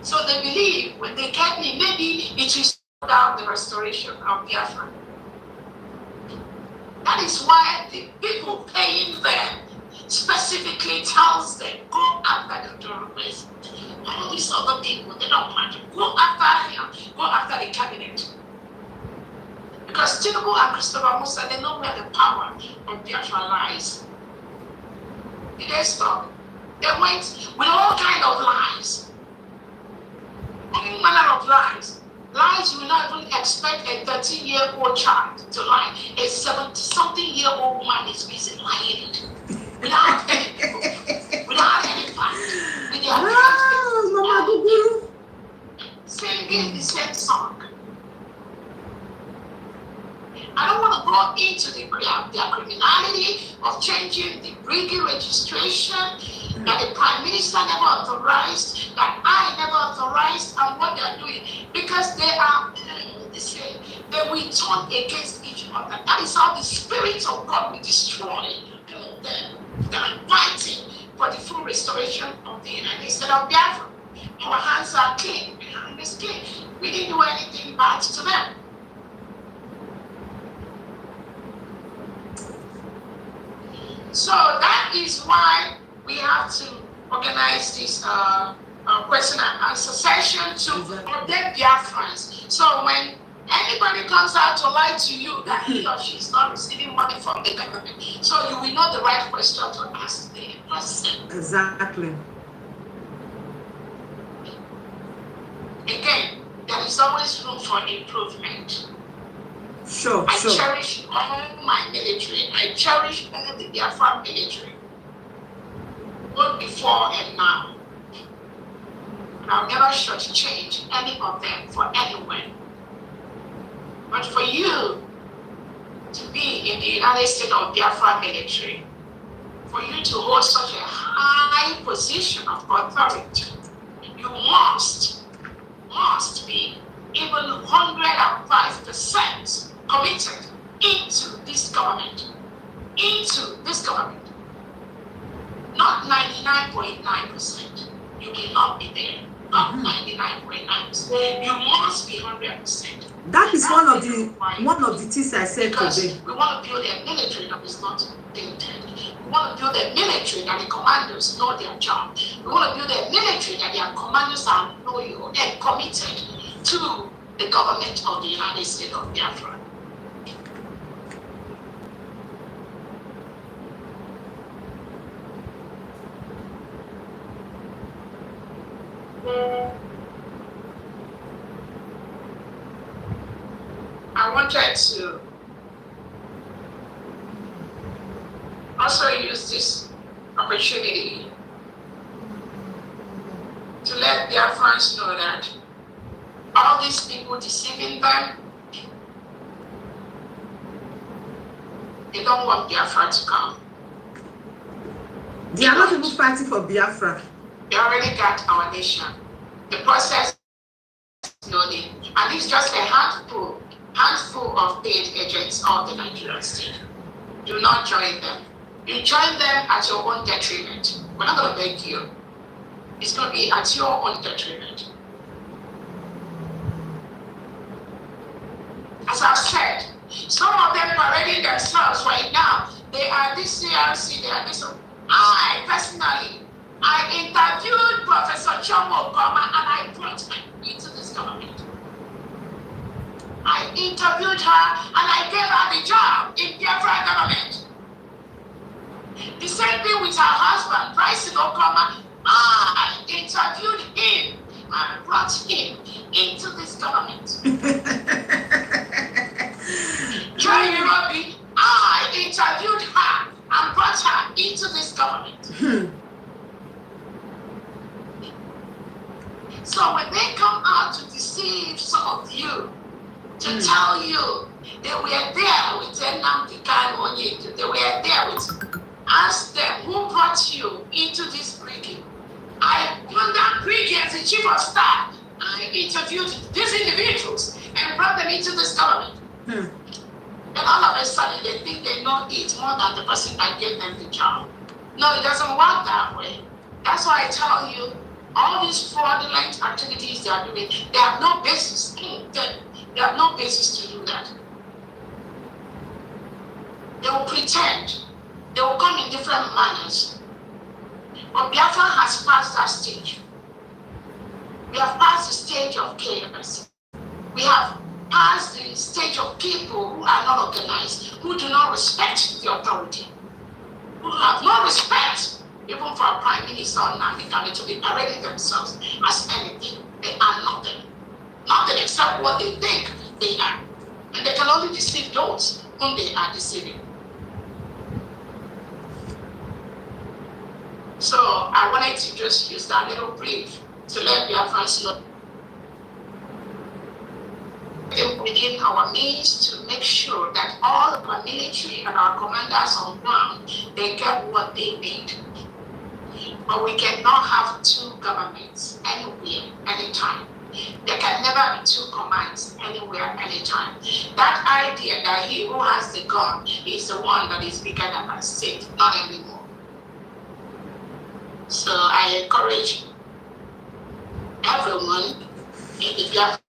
So they believe when they get me, maybe it will slow down the restoration of Biafra. That is why the people paying them specifically tells them, go after the terrorists. All these other people, they don't matter. Go after him, go after the cabinet. Because Tinubu and Christopher Musa, they know where the power of Biafra lies. Did they stop? They went with all kinds of lies. All manner of lies. Lies you will not even expect a 13-year-old child to lie. A 70-something-year-old woman is busy lying without any proof, without any fact. With their singing the same song. I don't want to go into their criminality of changing the brigade registration that the Prime Minister never authorized, that I never authorized, and what they are doing. Because they are, they will turn against each other. That is how the Spirit of God will destroy them. They are fighting for the full restoration of the United States of Biafra. Our hands are clean, behind is clean. We didn't do anything bad to them. So that is why we have to organize this question and answer session to protect Biafrans. So when anybody comes out to lie to you that he or she is not receiving money from the government, so you will know the right question to ask the person. Exactly. Again, there is always room for improvement. Sure. I cherish all my military. I cherish all the Biafra military, both before and now. And I'll never shortchange any of them for anyone. But for you to be in the United States of Biafra military, for you to hold such a high position of authority, you must be even 105% committed into this government. Not 99.9%. You cannot be there. Not 99.9%. You must be 100%. That is one of the things I said today. We want to build a military that is not tainted. We want to build a military that the commanders know their job. We want to build a military that their commanders are loyal and committed to the government of the United States of Biafra. I wanted to also use this opportunity to let Biafrans know that all these people deceiving them, They don't want Biafra to come. They are not even fighting for Biafra. They already got our nation. The process is loading, and it's just a handful of paid agents of the Nigerian state. Do not join them. You join them at your own detriment. We're not going to beg you. It's going to be at your own detriment. As I've said, some of them parading themselves right now. They are this CRC, they are this. I personally, interviewed Professor Chomo Goma and I brought her into this government. I interviewed her and I gave her the job in Biafra government. The same thing with her husband, Bryson Okoma. I interviewed him and brought him into this government. Joy Nairobi, I interviewed her and brought her into this government. So when they come out to deceive some of you, to tell you they were there with Nnamdi Kanu, they were there with, ask them who brought you into this brigade. I won that brigade as the chief of staff. I interviewed these individuals and brought them into this government. And all of a sudden they think they know it more than the person that gave them the job. No, it doesn't work that way. That's why I tell you, all these fraudulent activities they are doing, they have no basis. They have no basis to do that. They will pretend. They will come in different manners. But Biafra has passed that stage. We have passed the stage of chaos. We have passed the stage of people who are not organized, who do not respect the authority, who have no respect even for our Prime Minister Nnamdi Kanu to be parading themselves as anything. They are nothing. Nothing except what they think they are. And they can only deceive those whom they are deceiving. So I wanted to just use that little brief to let Biafrans know within our means to make sure that all of our military and our commanders on ground, they get what they need. But we cannot have two governments anywhere, anytime. There can never be two commands anywhere, anytime. That idea that he who has the gun is the one that is bigger than the state, not anymore. So I encourage everyone in the Biafra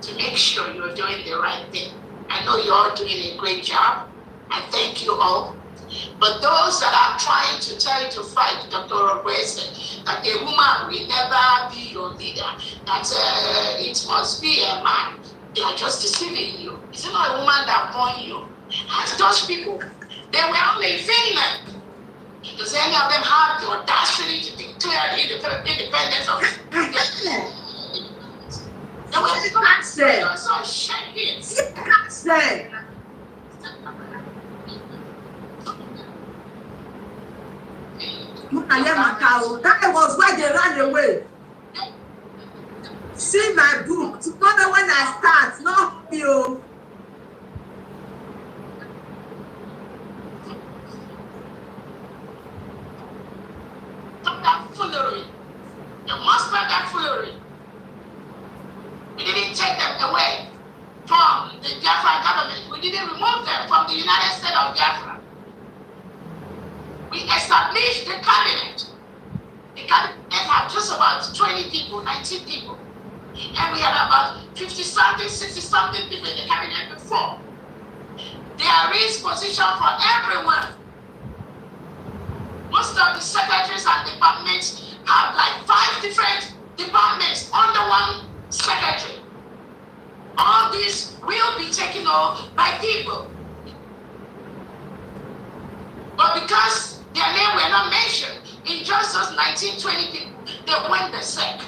to make sure you're doing the right thing. I know you're all doing a great job. I thank you all. But those that are trying to tell you to fight Dr. Obese, that a woman will never be your leader, that it must be a man, they are just deceiving you. Is it not a woman that born you? Ask those people. They were only in Finland. Does any of them have the audacity to declare the independence of they were people that said, so shaking. Said. That was why they ran away. See my book. Tomorrow when I start, not you. That foolery. You must not that foolery. We didn't take them away from the Biafra government. We didn't remove them from the United States of Biafra. We established the cabinet. The cabinet had just about 20 people, 19 people. And we had about 50-something, 60-something people in the cabinet before. There is position for everyone. Most of the secretaries and departments have like 5 different departments under one secretary. All this will be taken over by people. But because their name were not mentioned, in just those 19, 20 people, they went berserk,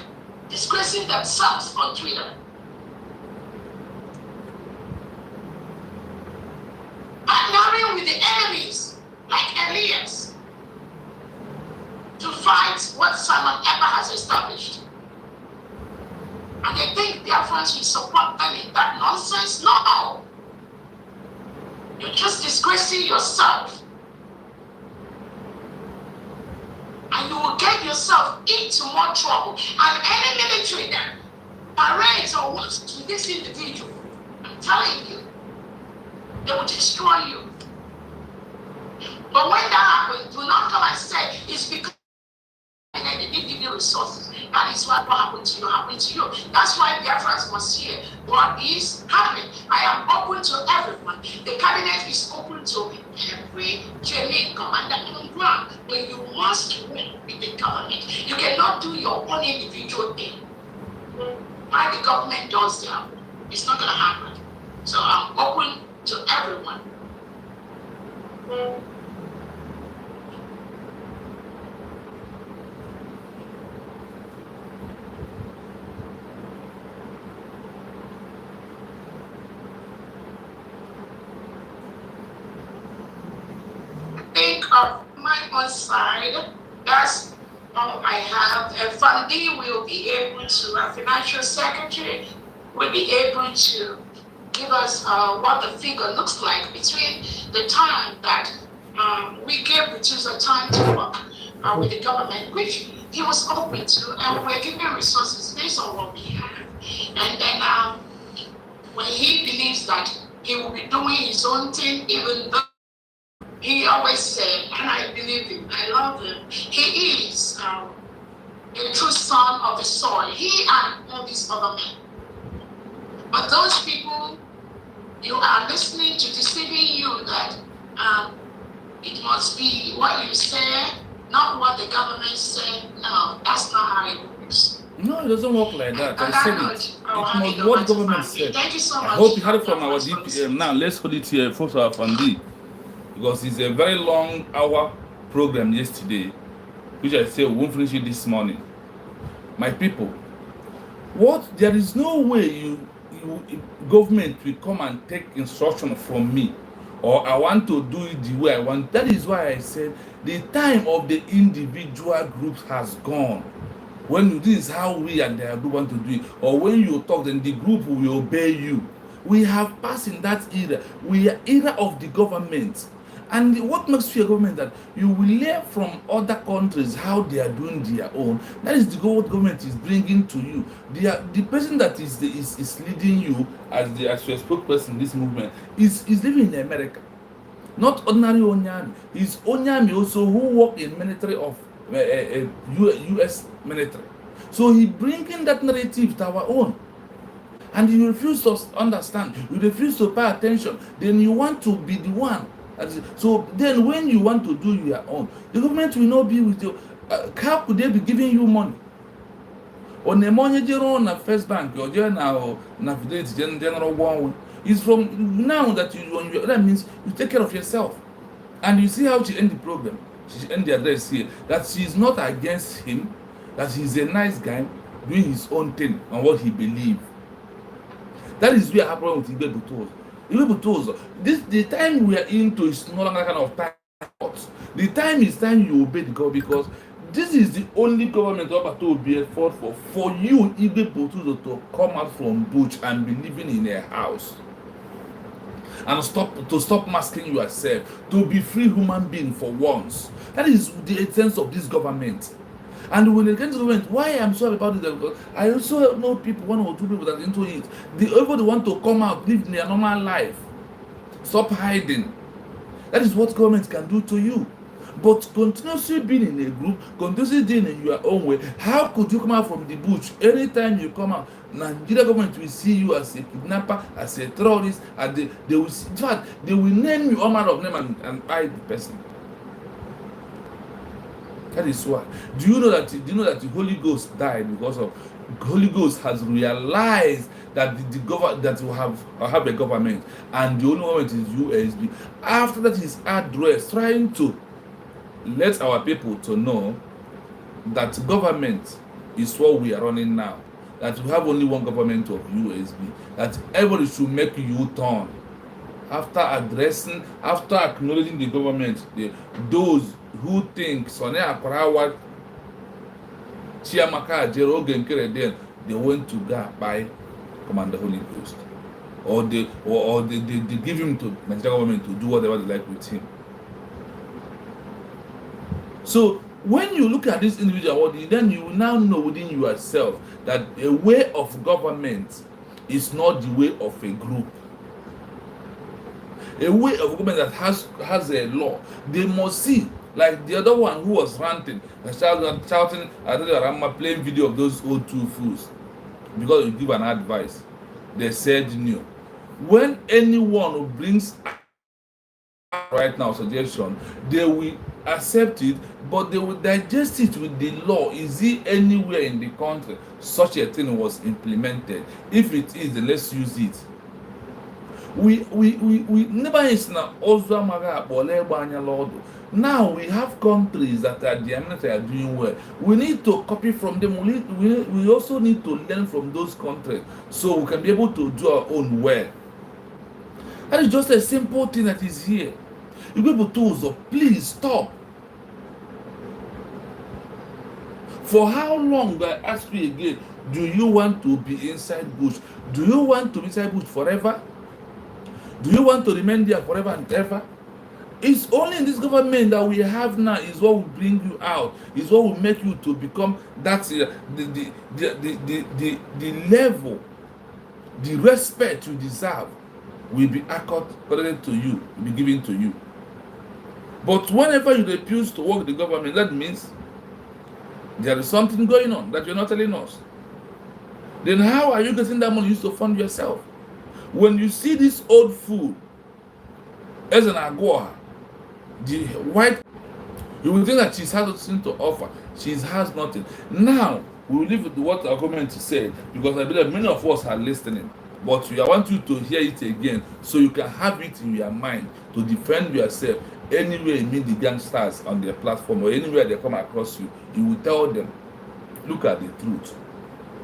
disgracing themselves on Twitter. Partnering with the enemies, like Elias, to fight what Simon Eber has established. And they think their friends will support them in that nonsense? No. You're just disgracing yourself. And you will get yourself into more trouble. And any military that parades or wants to this individual, I'm telling you, they will destroy you. But when that happens, do not come and say it's because they didn't give you resources. That is what happened to you. That's why BIAFRAS was here. What is happening? I am open to everyone. The cabinet is open to every training commander on ground. But you must work with the government. You cannot do your own individual thing. Why the government does that, it's not going to happen. So I'm open to everyone. Think of my own side. That's all I have. And Fandi will be able to, our financial secretary, will be able to give us what the figure looks like between the time that we gave the Tuesday time to work with the government, which he was open to, and we're giving resources based on what we have. And then when he believes that he will be doing his own thing, even though he always said, and I believe him, I love him, he is a true son of the soil. He and all these other men. But those people you are listening to deceiving you that it must be what you say, not what the government said. No, that's not how it works. No, it doesn't work like that. I said it. It must what government said. Thank you so much. I hope you had it from our DPM. Now let's hold it here for our Fandi, because it's a very long hour program yesterday, which I said we won't finish it this morning. My people, there is no way government will come and take instruction from me, or I want to do it the way I want. That is why I said the time of the individual groups has gone. When this is how we and their group want to do it, or when you talk, then the group will obey you. We have passed in that era. We are era of the government. And what makes fear government that you will learn from other countries how they are doing their own. That is what government is bringing to you. The person that is leading you as your spokesperson in this movement is living in America. Not ordinary Onyami. He's Onyami also who work in military of US military. So he bringing that narrative to our own. And you refuse to understand. You refuse to pay attention. Then you want to be the one. So then when you want to do your own, the government will not be with you. How could they be giving you money? On the money you on a first bank, or now general one is from now that that means you take care of yourself. And you see how she end the program. She end the address here. That she is not against him, that he's a nice guy doing his own thing on what he believes. That is where happened with Igbe Butos. The time we are into is no longer kind of time. The time is time you obey the government, because this is the only government to be effort for you, Igbe Butos, to come out from bush and be living in a house. And stop masking yourself, to be free human being for once. That is the essence of this government. And when it comes to government, why I'm so about it, because I also know people, one or two people that are into it. Everybody want to come out, live their normal life. Stop hiding. That is what government can do to you. But continuously being in a group, continuously doing in your own way, how could you come out from the bush? Anytime you come out, Nigeria government will see you as a kidnapper, as a terrorist, and they will, in fact, they will name you all manner of name and hide the person. That is why. Do you know that the Holy Ghost died because of Holy Ghost has realized that that will have a government, and the only government is USB. After that, his address trying to let our people to know that government is what we are running now. That we have only one government of USB. That everybody should make U-turn. After acknowledging the government, those who think Sonia Akarawa, Chiamaka, Jero Genkere, then they went to go by Commander Holy Ghost. or they give him to Nigerian government to do whatever they like with him. So when you look at this individual, then you will now know within yourself that a way of government is not the way of a group. A way of government that has a law. They must see, like the other one who was ranting and shouting, I tell you, I'm playing video of those old two fools because you give an advice. They said no. When anyone who brings right now suggestion, they will accept it, but they will digest it with the law. Is it anywhere in the country such a thing was implemented? If it is, then let's use it. We never is now also now we have countries that are doing well. We need to copy from them. We also need to learn from those countries so we can be able to do our own well. That is just a simple thing that is here. You people tools, please stop. For how long, I ask you again, do you want to be inside bush? Do you want to be inside bush forever? Do you want to remain there forever and ever? It's only in this government that we have now is what will bring you out, is what will make you to become that the level, the respect you deserve will be accorded to you, will be given to you. But whenever you refuse to work with the government, that means there is something going on that you're not telling us. Then how are you getting that money used to fund yourself? When you see this old fool as an agua, the white, you will think that she has nothing to offer. She has nothing. Now we will leave with what our government said, because I believe many of us are listening. But I want you to hear it again so you can have it in your mind to defend yourself. Anywhere you meet the gangsters on their platform or anywhere they come across you, you will tell them, look at the truth.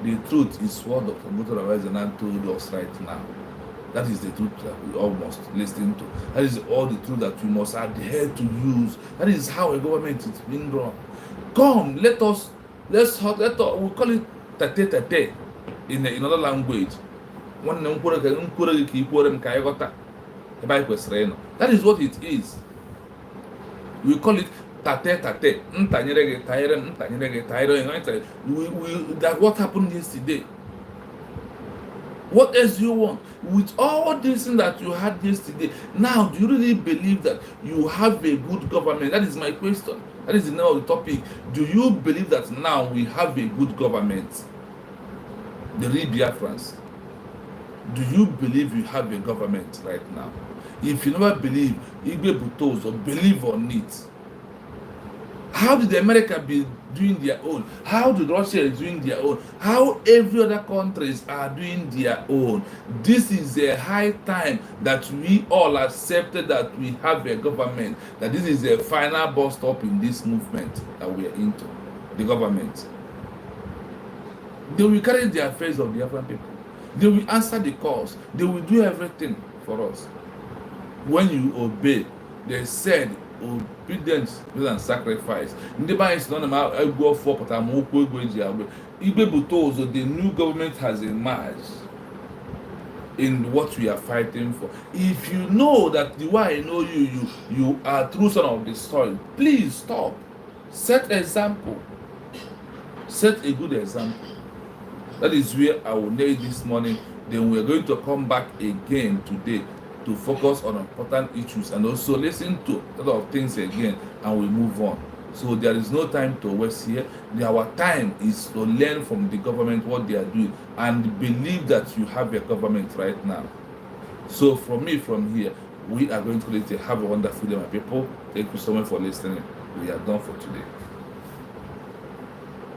The truth is what Dr. Mutorawazenan told us right now. That is the truth that we all must listen to. That is all the truth that we must adhere to use. That is how a government is being run. Come, let's call it tate in another language. That is what it is. We call it tate. That's what happened yesterday. What else do you want? With all this thing that you had yesterday, now do you really believe that you have a good government? That is my question. That is the name of the topic. Do you believe that now we have a good government? The real Biafrans. Do you believe you have a government right now? If you never believe, believe on it. How did America be doing their own? How did Russia is doing their own? How every other countries are doing their own? This is a high time that we all accepted that we have a government, that this is a final bus stop in this movement that we are into, the government. They will carry the affairs of the African people. They will answer the calls. They will do everything for us. When you obey, they said, obedience and sacrifice. The new government has emerged in what we are fighting for. If you know that the way I know you are true son of the soil, please stop. Set example. Set a good example. That is where I will nail this morning. Then we are going to come back again today to focus on important issues and also listen to a lot of things again, and we move on. So there is no time to waste here. Our time is to learn from the government what they are doing and believe that you have a government right now. So from me, from here, we are going to have a wonderful day, my people. Thank you so much for listening. We are done for today.